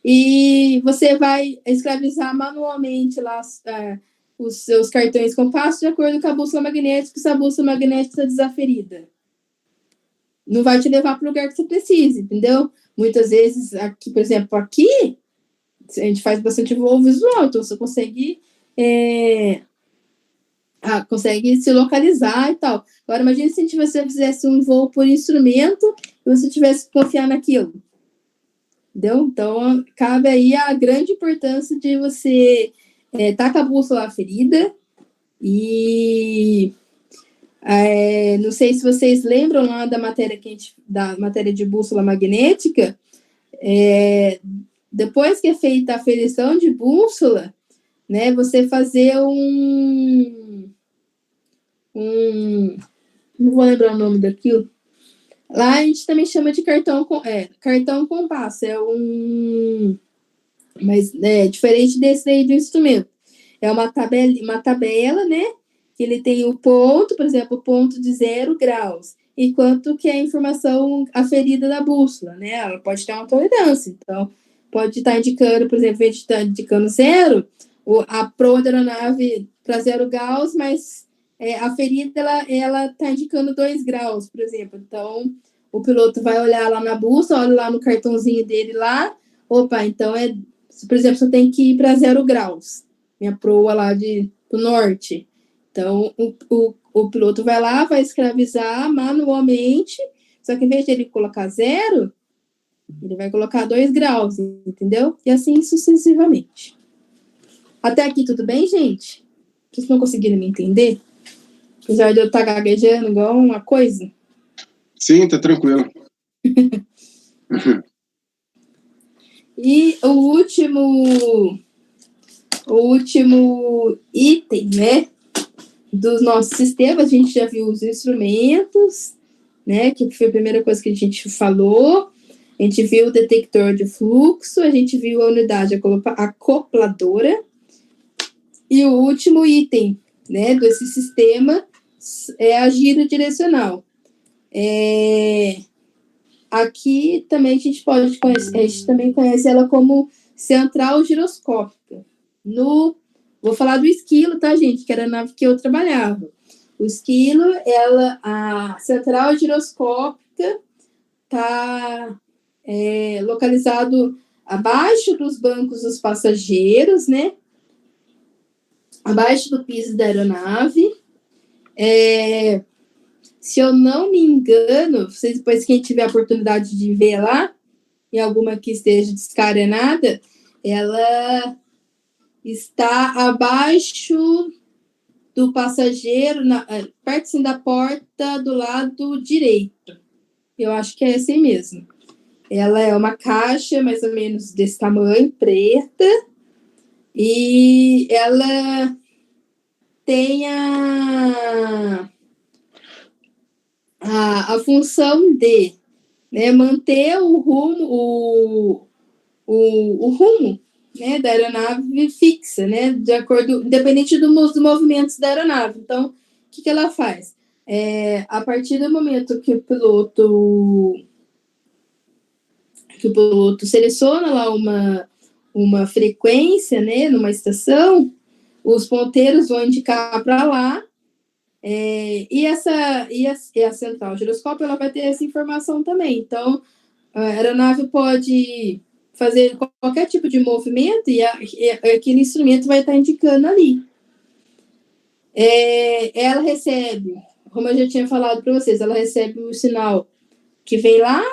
Speaker 2: e você vai escravizar manualmente lá os seus cartões compasso de acordo com a bússola magnética, se a bússola magnética está desaferida. Não vai te levar para o lugar que você precisa, entendeu? Muitas vezes, aqui, por exemplo, aqui, a gente faz bastante voo visual, então você consegue se localizar e tal. Agora, imagine se você fizesse um voo por instrumento e você tivesse que confiar naquilo. Entendeu? Então, cabe aí a grande importância de você estar com a bússola ferida e... não sei se vocês lembram lá da matéria de bússola magnética, depois que é feita a aferição de bússola, né, você fazer não vou lembrar o nome daquilo. Lá a gente também chama de cartão compasso, mas diferente desse aí do instrumento. É uma tabela, né? Que ele tem o ponto, por exemplo, o ponto de 0 graus, e quanto que é a informação aferida da bússola, né? Ela pode ter uma tolerância, então pode estar indicando, por exemplo, a gente está indicando 0, a proa da aeronave para 0 graus, mas a ferida ela está indicando 2 graus, por exemplo. Então, o piloto vai olhar lá na bússola, olha lá no cartãozinho dele lá, opa, então por exemplo, você tem que ir para 0 graus, minha proa lá do norte. Então, o piloto vai lá, vai escravizar manualmente, só que em vez de ele colocar 0, ele vai colocar 2 graus, entendeu? E assim sucessivamente. Até aqui tudo bem, gente? Vocês não conseguiram me entender? Apesar de eu estar gaguejando igual uma coisa?
Speaker 3: Sim, tá tranquilo.
Speaker 2: E o último item, né, dos nossos sistemas, a gente já viu os instrumentos, né, que foi a primeira coisa que a gente falou. A gente viu o detector de fluxo, a gente viu a unidade acopladora. E o último item, né, desse sistema é a giro direcional. Aqui também a gente também conhece ela como central giroscópica. Vou falar do esquilo, tá, gente? Que era a nave que eu trabalhava. O esquilo, a central giroscópica está localizado abaixo dos bancos dos passageiros, né? Abaixo do piso da aeronave. Se eu não me engano, vocês depois, quem tiver a oportunidade de ver lá, em alguma que esteja descarenada, ela está abaixo do passageiro, perto assim, da porta do lado direito. Eu acho que é essa aí mesmo. Ela é uma caixa mais ou menos desse tamanho, preta, e ela tem a função de, né, manter o rumo, o rumo, né, da aeronave fixa, né, independente dos movimentos da aeronave. Então, o que ela faz? A partir do momento que o piloto seleciona lá uma frequência, né, numa estação, os ponteiros vão indicar para lá, e a central giroscópio ela vai ter essa informação também. Então, a aeronave pode fazer qualquer tipo de movimento e aquele instrumento vai estar indicando ali. Ela recebe, como eu já tinha falado para vocês, ela recebe o sinal que vem lá,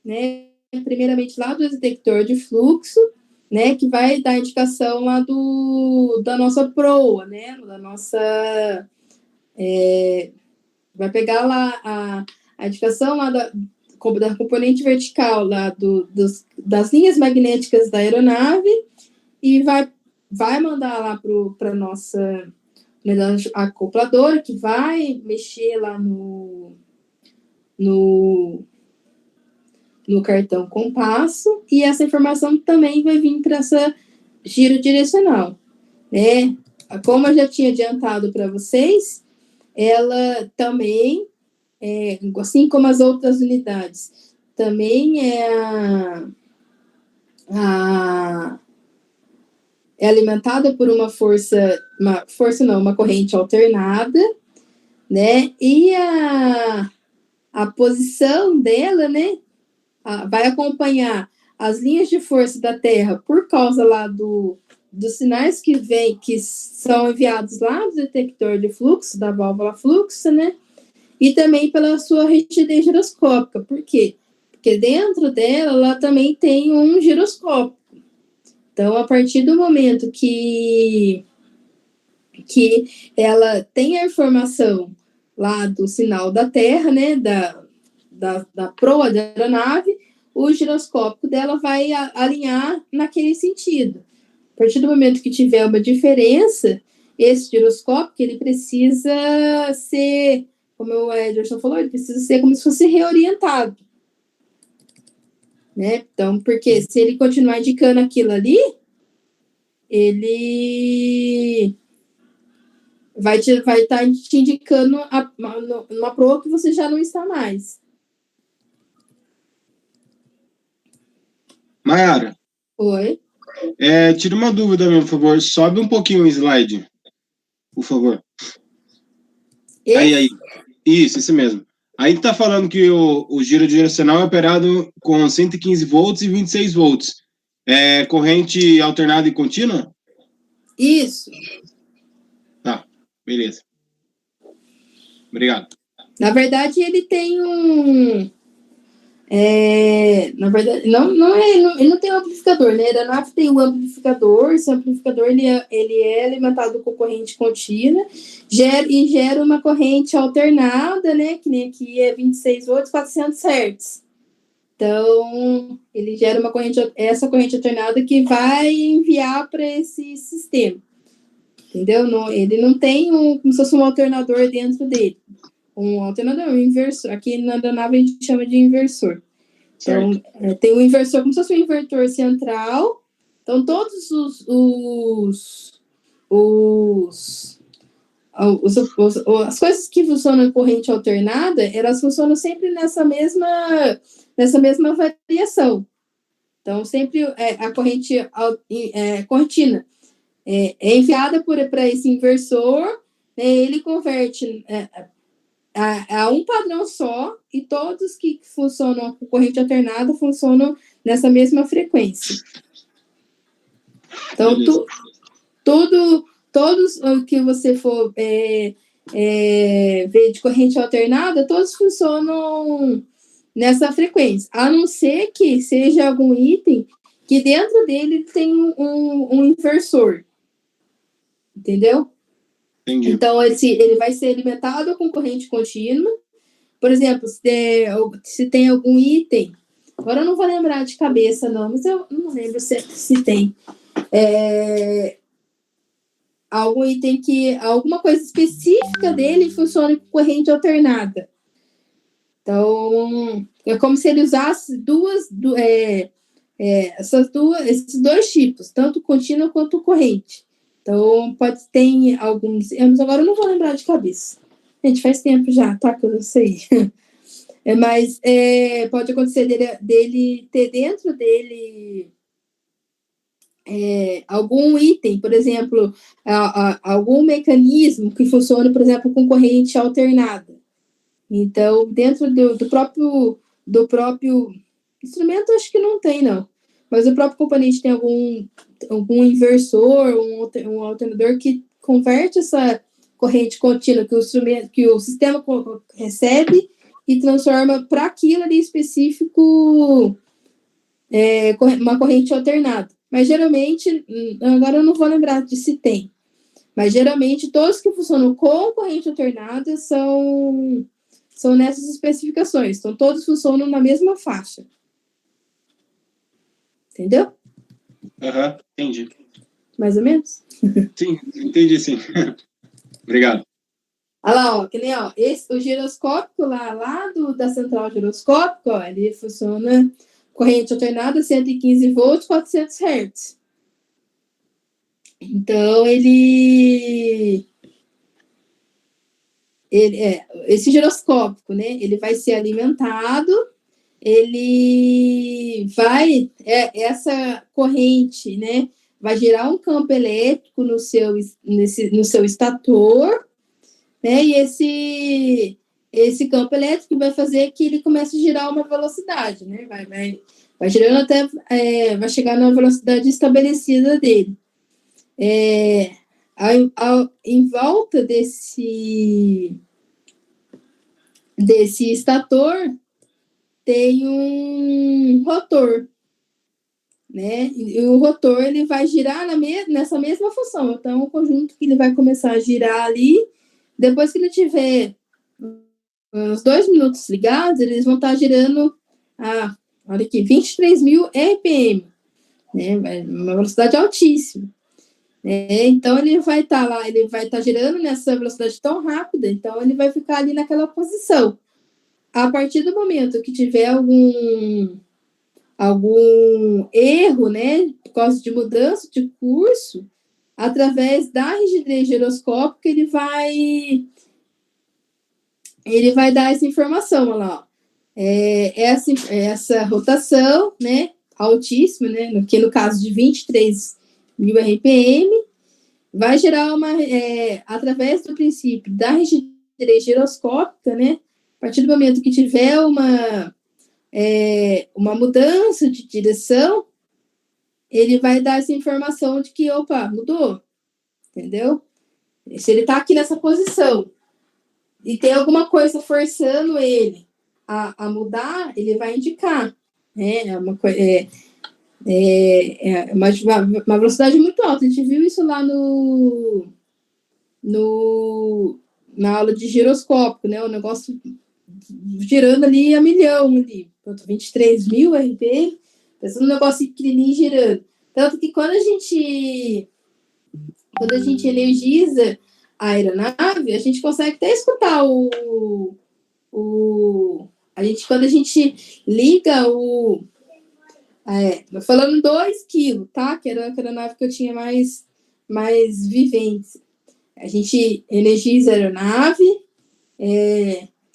Speaker 2: né, primeiramente lá do detector de fluxo, né, que vai dar indicação lá da nossa proa, né, da nossa... vai pegar lá a indicação lá da componente vertical lá das linhas magnéticas da aeronave e vai mandar lá para acopladora que vai mexer lá no cartão compasso, e essa informação também vai vir para essa giro direcional, né? Como eu já tinha adiantado para vocês, ela também, assim como as outras unidades, também é alimentada por uma corrente alternada, né? E a posição dela, né, vai acompanhar as linhas de força da Terra por causa lá dos sinais que são enviados lá do detector de fluxo, da válvula fluxo, né? E também pela sua rigidez giroscópica. Por quê? Porque dentro dela, ela também tem um giroscópio. Então, a partir do momento que ela tem a informação lá do sinal da Terra, né, da proa da aeronave, o giroscópio dela vai alinhar naquele sentido. A partir do momento que tiver uma diferença, esse giroscópio, ele precisa ser, como o Ederson falou, ele precisa ser como se fosse reorientado. Né? Então, porque se ele continuar indicando aquilo ali, ele vai estar te indicando uma proa que você já não está mais.
Speaker 3: Mayara.
Speaker 2: Oi?
Speaker 3: Tira uma dúvida, por favor. Sobe um pouquinho o slide, por favor.
Speaker 2: Esse?
Speaker 3: Aí. Isso, esse mesmo. Aí tá falando que o giro direcional é operado com 115 volts e 26 volts. É corrente alternada e contínua?
Speaker 2: Isso.
Speaker 3: Tá, beleza. Obrigado.
Speaker 2: Na verdade, ele tem na verdade, ele não tem um amplificador, né? A aeronave tem um amplificador, esse amplificador ele é alimentado com corrente contínua e gera uma corrente alternada, né? Que nem aqui é 26 volts, 400 Hz. Então, ele gera essa corrente alternada que vai enviar para esse sistema. Entendeu? Ele não tem como se fosse um alternador dentro dele. Um alternador, um inversor. Aqui na nave a gente chama de inversor. Então, tem um inversor, como se fosse um invertor central. Então, todos as coisas que funcionam em corrente alternada, elas funcionam sempre nessa mesma variação. Então, sempre a corrente contínua é enviada para esse inversor, né, ele converte a um padrão só, e todos que funcionam com corrente alternada funcionam nessa mesma frequência. Então, todos que você for ver de corrente alternada, todos funcionam nessa frequência, a não ser que seja algum item que dentro dele tem um inversor. Entendeu?
Speaker 3: Entendi.
Speaker 2: Então, ele vai ser alimentado com corrente contínua. Por exemplo, se tem algum item, agora eu não vou lembrar de cabeça, não, mas eu não lembro se tem. Algum item alguma coisa específica dele funciona com corrente alternada. Então, é como se ele usasse esses dois tipos, tanto contínua quanto corrente. Então, ter alguns erros, agora eu não vou lembrar de cabeça. Gente, faz tempo já, tá? Que eu não sei. Mas pode acontecer dele ter dentro dele algum item, por exemplo, algum mecanismo que funcione, por exemplo, com corrente alternada. Então, dentro do próprio instrumento, acho que não tem, não. Mas o próprio componente tem algum inversor, um alternador que converte essa corrente contínua que o sistema recebe e transforma para aquilo ali específico uma corrente alternada. Mas geralmente, agora eu não vou lembrar de se tem, mas geralmente todos que funcionam com corrente alternada são nessas especificações. Então, todos funcionam na mesma faixa. Entendeu?
Speaker 3: Aham, entendi.
Speaker 2: Mais ou menos?
Speaker 3: Sim, entendi, sim. Obrigado.
Speaker 2: Olha lá, ó, que nem, ó, o giroscópio lá da central giroscópica, ó, ele funciona corrente alternada, 115 volts, 400 Hz. Então, esse giroscópio, né, ele vai ser alimentado, essa corrente, né, vai gerar um campo elétrico no seu estator, né, e esse campo elétrico vai fazer que ele comece a girar uma velocidade, né, vai girando até, vai chegar na velocidade estabelecida dele. Em volta desse estator tem um rotor, né? E o rotor ele vai girar nessa mesma função. Então, o conjunto que ele vai começar a girar ali, depois que ele tiver uns 2 minutos ligados, eles vão estar girando olha aqui, 23.000 RPM, né? Uma velocidade altíssima. Então, ele vai estar girando nessa velocidade tão rápida, então ele vai ficar ali naquela posição. A partir do momento que tiver algum erro, né, por causa de mudança de curso, através da rigidez giroscópica, ele vai dar essa informação, olha lá, ó. Essa rotação, né, altíssima, né, que no caso de 23.000 RPM, vai gerar através do princípio da rigidez giroscópica, né, a partir do momento que tiver uma mudança de direção, ele vai dar essa informação de que, opa, mudou, entendeu? Se ele está aqui nessa posição e tem alguma coisa forçando ele a mudar, ele vai indicar, né? Uma velocidade muito alta. A gente viu isso lá na aula de giroscópio, né? O negócio girando ali a milhão, ali, 23.000 RPM, pensando num negócio pequenininho girando. Tanto que quando a gente energiza a aeronave, a gente consegue até escutar quando a gente liga falando 2 quilos, tá? Que era a aeronave que eu tinha mais vivência. A gente energiza a aeronave,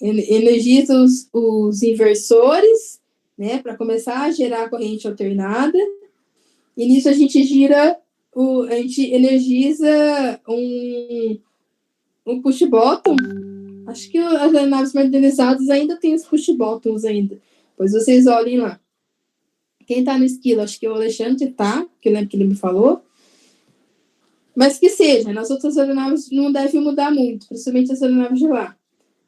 Speaker 2: energiza os inversores, né, para começar a gerar a corrente alternada, e nisso a gente energiza um push bottom. Acho que as aeronaves modernizadas ainda tem os push bottoms ainda, pois vocês olhem lá. Quem tá no esquilo, acho que o Alexandre tá, que eu lembro que ele me falou, mas que seja, nas outras aeronaves não deve mudar muito, principalmente as aeronaves de lá.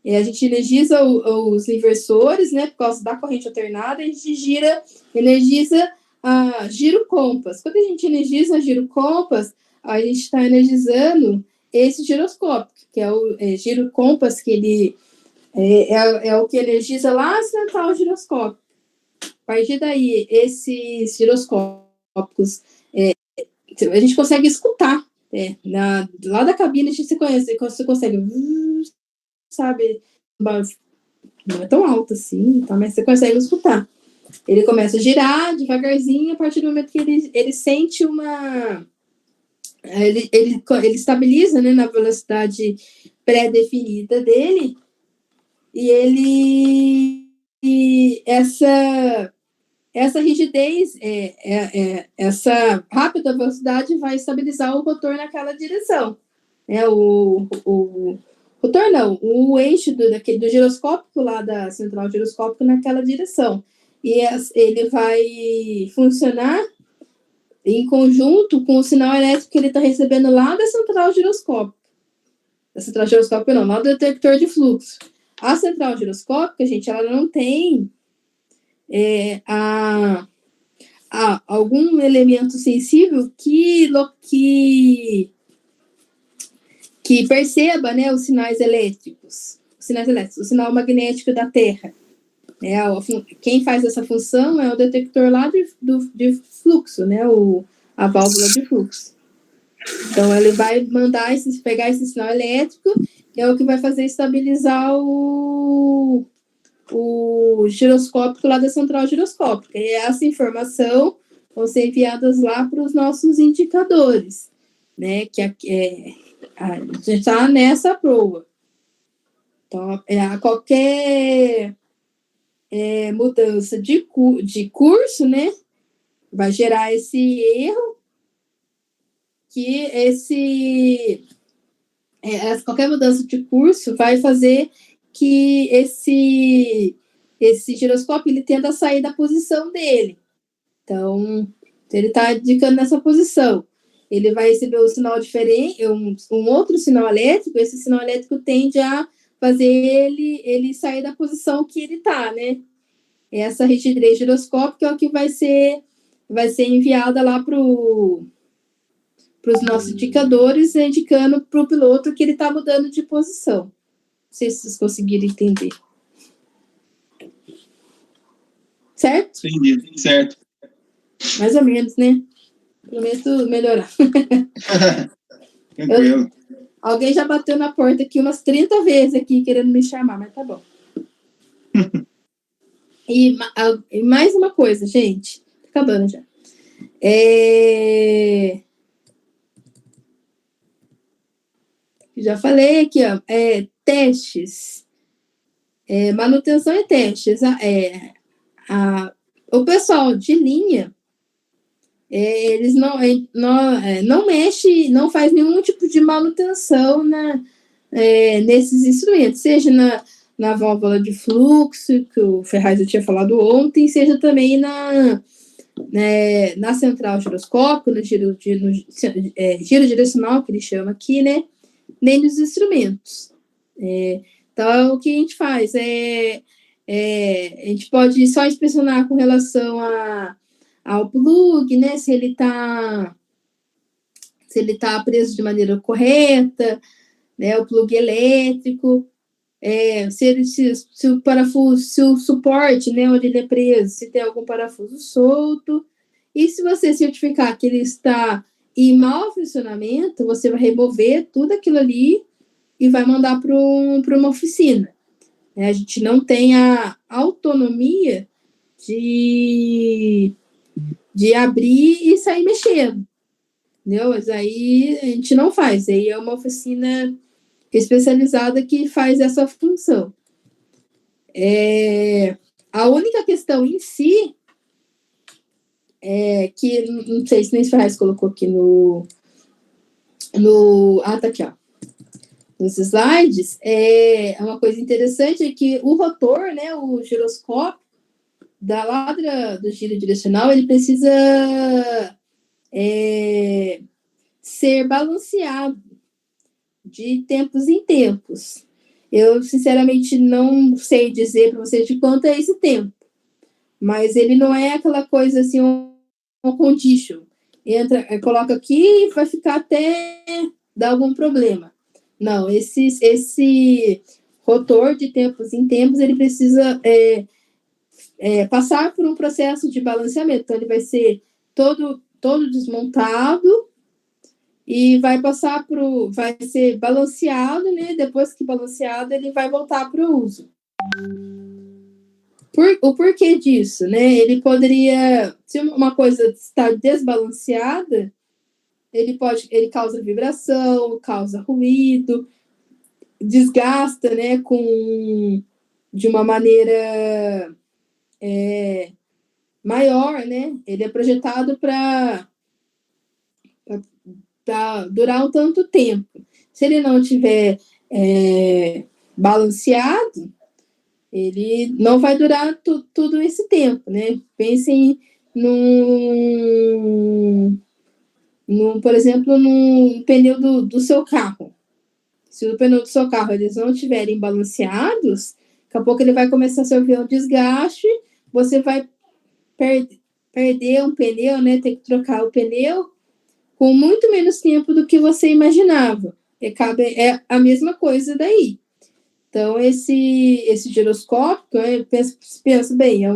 Speaker 2: A gente energiza os inversores, né, por causa da corrente alternada, a gente energiza giro compass. Quando a gente energiza giro compass, a gente está energizando esse giroscópio, que é o giro compass, que ele é o que energiza lá a central giroscópio. A partir daí, esses giroscópicos, a gente consegue escutar, lá da cabine você consegue, sabe, não é tão alto assim, tá, mas você consegue escutar. Ele começa a girar devagarzinho, a partir do momento que ele sente ele estabiliza, né, na velocidade pré-definida dele, e essa rigidez, essa rápida velocidade vai estabilizar o rotor naquela direção. O rotor não, o eixo do giroscópico lá da central giroscópica naquela direção. E ele vai funcionar em conjunto com o sinal elétrico que ele está recebendo lá da central giroscópica. Da central giroscópica não, lá do detector de fluxo. A central giroscópica, gente, ela não tem algum elemento sensível que perceba, né, os sinais elétricos, o sinal magnético da Terra. Quem faz essa função é o detector lá de fluxo, né, a válvula de fluxo. Então, ele vai pegar esse sinal elétrico, que é o que vai fazer estabilizar o giroscópio lá da central giroscópica. E essa informação vão ser enviadas lá para os nossos indicadores, né? Que a gente está nessa prova. Então, qualquer mudança de curso, né? Vai gerar esse erro, que qualquer mudança de curso vai fazer que esse giroscópio ele tenda a sair da posição dele. Então, ele está indicando nessa posição. Ele vai receber um sinal diferente, um outro sinal elétrico, esse sinal elétrico tende a fazer ele sair da posição que ele está, né? Essa rigidez giroscópica é o que vai ser enviada lá para os nossos indicadores, indicando para o piloto que ele está mudando de posição. Não sei se vocês conseguiram entender. Certo?
Speaker 3: Entendi, certo.
Speaker 2: Mais ou menos, né? Prometo melhorar.
Speaker 3: Tranquilo.
Speaker 2: Alguém já bateu na porta aqui umas 30 vezes aqui, querendo me chamar, mas tá bom. E mais uma coisa, gente. Tá acabando já. Já falei aqui, ó. Testes. Manutenção e testes. O pessoal de linha, eles não mexe, não faz nenhum tipo de manutenção nesses instrumentos, seja na válvula de fluxo, que o Ferraz já tinha falado ontem, seja também na central giroscópica, no giro direcional, que ele chama aqui, né? Nem nos instrumentos. Então, o que a gente faz? A gente pode só inspecionar com relação ao plug, né? Se ele tá preso de maneira correta, né? O plug elétrico, se o parafuso, se o suporte, né, onde ele é preso, se tem algum parafuso solto. E se você certificar que ele está em mau funcionamento, você vai remover tudo aquilo ali e vai mandar para uma oficina. A gente não tem a autonomia de abrir e sair mexendo, entendeu? Mas aí a gente não faz, aí é uma oficina especializada que faz essa função. A única questão em si que não sei se nem Ferraz colocou aqui tá aqui, ó. Nos slides, uma coisa interessante é que o rotor, né, o giroscópio, da ladra do giro direcional, ele precisa ser balanceado de tempos em tempos. Eu, sinceramente, não sei dizer para vocês de quanto é esse tempo, mas ele não é aquela coisa assim, um condition. Coloca aqui e vai ficar até dar algum problema. Não, esse rotor de tempos em tempos, ele precisa passar por um processo de balanceamento. Então, ele vai ser todo desmontado e vai ser balanceado, né? Depois que balanceado, ele vai voltar para o uso. O porquê disso, né? Ele poderia, se uma coisa está desbalanceada, ele causa vibração, causa ruído, desgasta, né, de uma maneira maior, né? Ele é projetado para durar um tanto tempo. Se ele não tiver balanceado, ele não vai durar todo esse tempo, né? Pensem por exemplo, num pneu do seu carro. Se o pneu do seu carro eles não estiverem balanceados, daqui a pouco ele vai começar a sofrer um desgaste, você vai perder um pneu, né? Ter que trocar o pneu com muito menos tempo do que você imaginava. É a mesma coisa daí. Então, esse giroscópio, pensa bem, é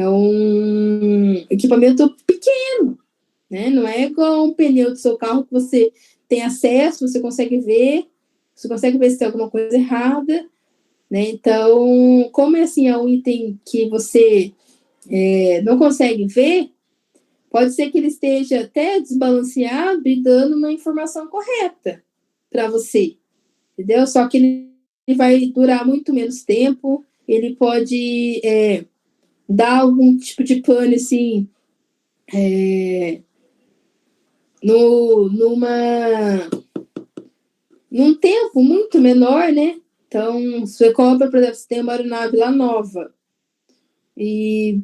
Speaker 2: um equipamento pequeno, né? Não é igual um pneu do seu carro que você tem acesso, você consegue ver se tem alguma coisa errada, né? Então, como assim é um item que você não consegue ver, pode ser que ele esteja até desbalanceado e dando uma informação correta para você, entendeu? Só que ele vai durar muito menos tempo, ele pode dar algum tipo de pane, assim, num tempo muito menor, né? Então, você compra, por exemplo, você tem uma aeronave lá nova e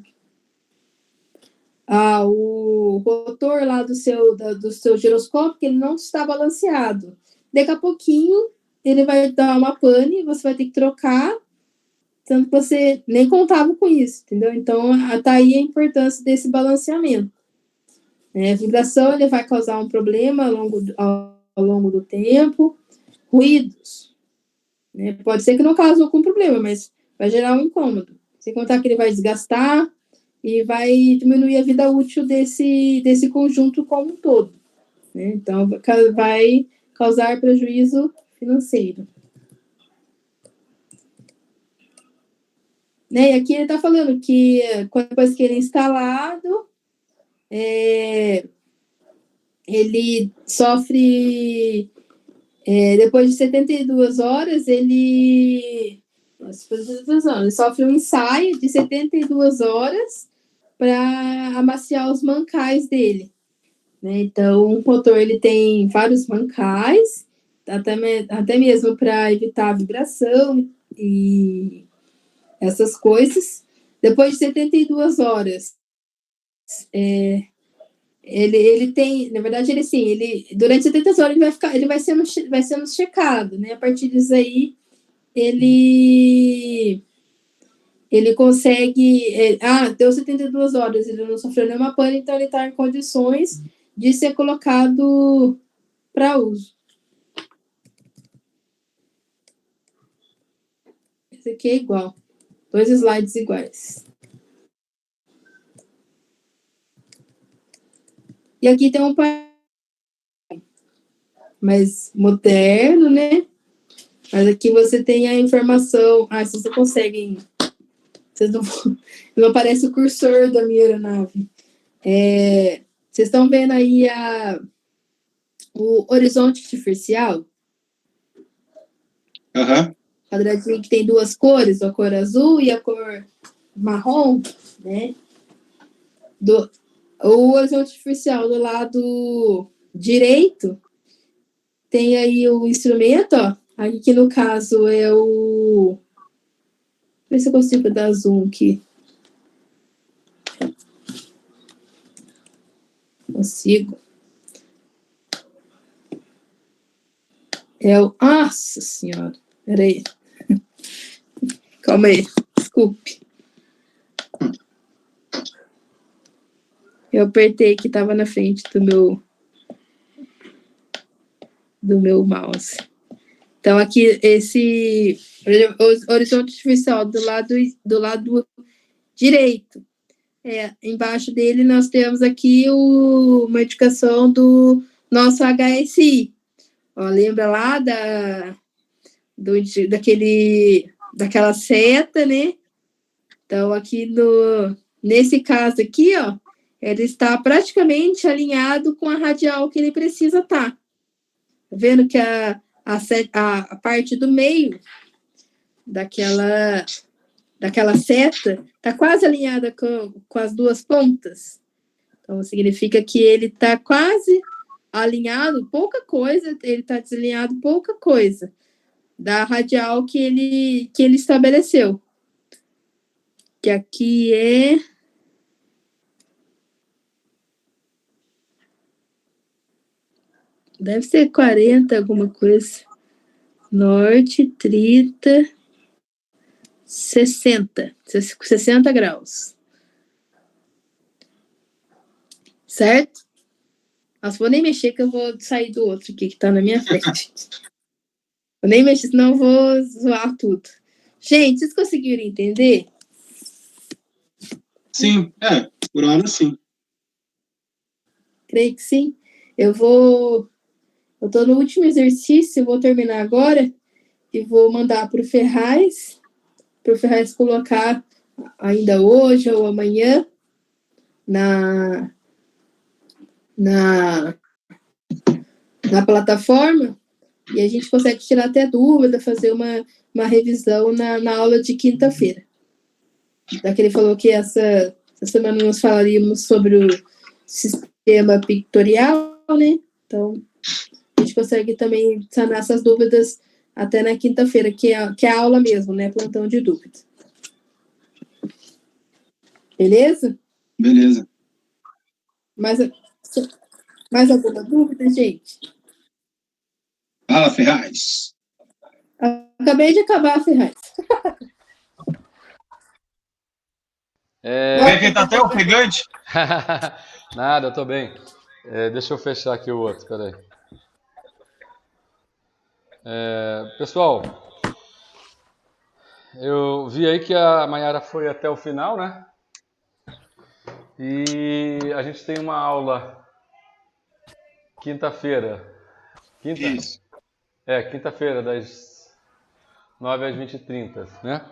Speaker 2: o rotor lá do seu giroscópio, ele não está balanceado. Daqui a pouquinho, ele vai dar uma pane, você vai ter que trocar, tanto que você nem contava com isso, entendeu? Então, tá aí a importância desse balanceamento. A vibração, ele vai causar um problema ao longo do tempo. Ruídos, né? Pode ser que não cause algum problema, mas vai gerar um incômodo. Sem contar que ele vai desgastar e vai diminuir a vida útil desse conjunto como um todo, né? Então, vai causar prejuízo financeiro. Né? E aqui ele está falando que depois que ele é instalado, ele sofre, depois de 72 horas, ele sofre um ensaio de 72 horas para amaciar os mancais dele, né? Então, o motor ele tem vários mancais, até mesmo para evitar a vibração e essas coisas. Depois de 72 horas, ele tem, na verdade, durante 72 horas ele vai sendo checado, né? A partir disso aí, ele consegue, deu 72 horas, ele não sofreu nenhuma pane, então ele está em condições de ser colocado para uso. Esse aqui é igual, 2 slides iguais. E aqui tem um painel mais moderno, né? Mas aqui você tem a informação. Se você conseguem. Vocês não aparece o cursor da minha aeronave. Vocês estão vendo aí o horizonte artificial?
Speaker 3: Aham.
Speaker 2: Quadradinho que tem 2 cores, a cor azul e a cor marrom, né? O horizonte artificial do lado direito tem aí o instrumento, ó. Aqui que no caso é o... Deixa eu ver se eu consigo dar zoom aqui. Consigo. Nossa Senhora. Peraí. Calma aí. Desculpe. Eu apertei que estava na frente do meu mouse. Então, aqui, esse horizonte artificial do lado direito. Embaixo dele, nós temos aqui uma indicação do nosso HSI. Ó, lembra lá daquela seta, né? Então, aqui nesse caso aqui, ó, ele está praticamente alinhado com a radial que ele precisa estar. Tá vendo que a parte do meio daquela seta está quase alinhada com as 2 pontas. Então, significa que ele está quase alinhado, pouca coisa, ele está desalinhado pouca coisa da radial que ele estabeleceu. Que aqui deve ser 40, alguma coisa. Norte, 30, 60 graus. Certo? Nossa, vou nem mexer que eu vou sair do outro aqui que tá na minha frente. Vou nem mexer, senão eu vou zoar tudo. Gente, vocês conseguiram entender?
Speaker 3: Sim, por hora sim.
Speaker 2: Creio que sim. Eu estou no último exercício, eu vou terminar agora e vou mandar para o Ferraz colocar ainda hoje ou amanhã na plataforma, e a gente consegue tirar até dúvida, fazer uma revisão na aula de quinta-feira. Já que ele falou que essa semana nós falaríamos sobre o sistema pictorial, né? Então, a gente consegue também sanar essas dúvidas até na quinta-feira, que é a aula mesmo, né? Plantão de dúvidas. Beleza?
Speaker 3: Beleza.
Speaker 2: Mais alguma dúvida, gente?
Speaker 3: Fala, Ferraz.
Speaker 2: Acabei de acabar, Ferraz.
Speaker 3: Vê que tá até ofegante.
Speaker 1: Nada, eu tô bem. Deixa eu fechar aqui o outro, peraí. Pessoal, eu vi aí que a Maiara foi até o final, né? E a gente tem uma aula quinta-feira.
Speaker 3: Isso.
Speaker 1: Quinta-feira, das 9 às 20h30, né?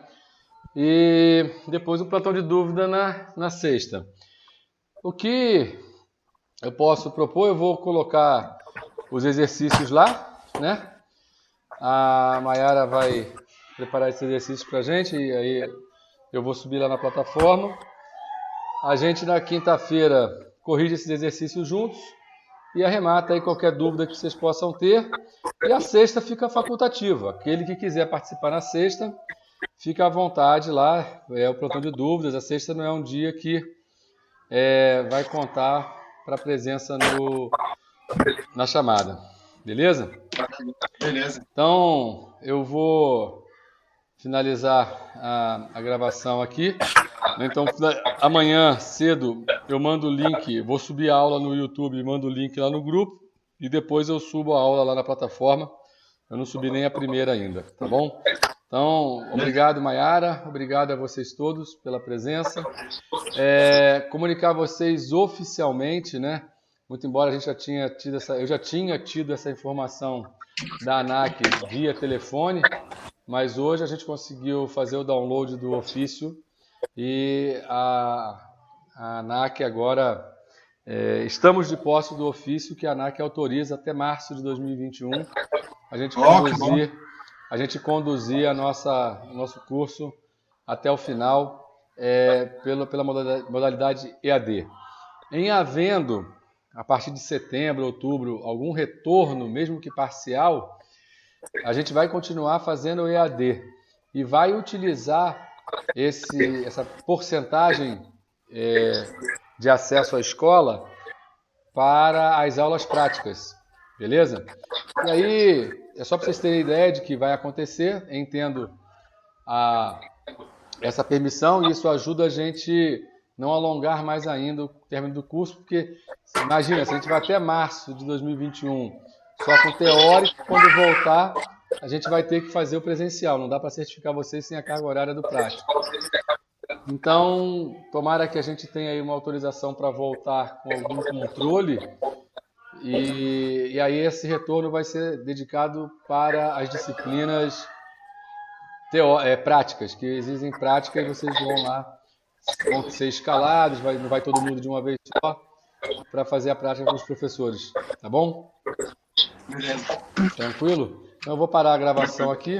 Speaker 1: E depois um plantão de dúvida na sexta. O que eu posso propor, eu vou colocar os exercícios lá, né? A Maiara vai preparar esses exercícios para a gente e aí eu vou subir lá na plataforma. A gente na quinta-feira corrige esses exercícios juntos e arremata aí qualquer dúvida que vocês possam ter. E a sexta fica facultativa. Aquele que quiser participar na sexta, fica à vontade lá. É o plantão de dúvidas. A sexta não é um dia que vai contar para a presença na chamada. Beleza?
Speaker 3: Beleza.
Speaker 1: Então, eu vou finalizar a gravação aqui. Então, amanhã cedo eu mando o link, vou subir a aula no YouTube, mando o link lá no grupo e depois eu subo a aula lá na plataforma. Eu não subi nem a primeira ainda, tá bom? Então, obrigado, Maiara, obrigado a vocês todos pela presença. Comunicar a vocês oficialmente, né? Muito embora a gente eu já tinha tido essa informação da ANAC via telefone, mas hoje a gente conseguiu fazer o download do ofício e a ANAC agora, estamos de posse do ofício que a ANAC autoriza até março de 2021 a gente conduzir o nosso curso até o final pela modalidade EAD. Em havendo, a partir de setembro, outubro, algum retorno, mesmo que parcial, a gente vai continuar fazendo o EAD e vai utilizar essa porcentagem de acesso à escola para as aulas práticas, beleza? E aí, é só para vocês terem ideia de que vai acontecer, entendo essa permissão e isso ajuda a gente não alongar mais ainda o término do curso, porque imagina, se a gente vai até março de 2021 só com teórico, quando voltar a gente vai ter que fazer o presencial, não dá para certificar vocês sem a carga horária do prático. Então, tomara que a gente tenha aí uma autorização para voltar com algum controle e aí esse retorno vai ser dedicado para as disciplinas práticas, que exigem prática e vocês vão ser escalados, não vai todo mundo de uma vez só para fazer a prática com os professores, tá bom?
Speaker 3: Beleza.
Speaker 1: Tranquilo? Então eu vou parar a gravação aqui.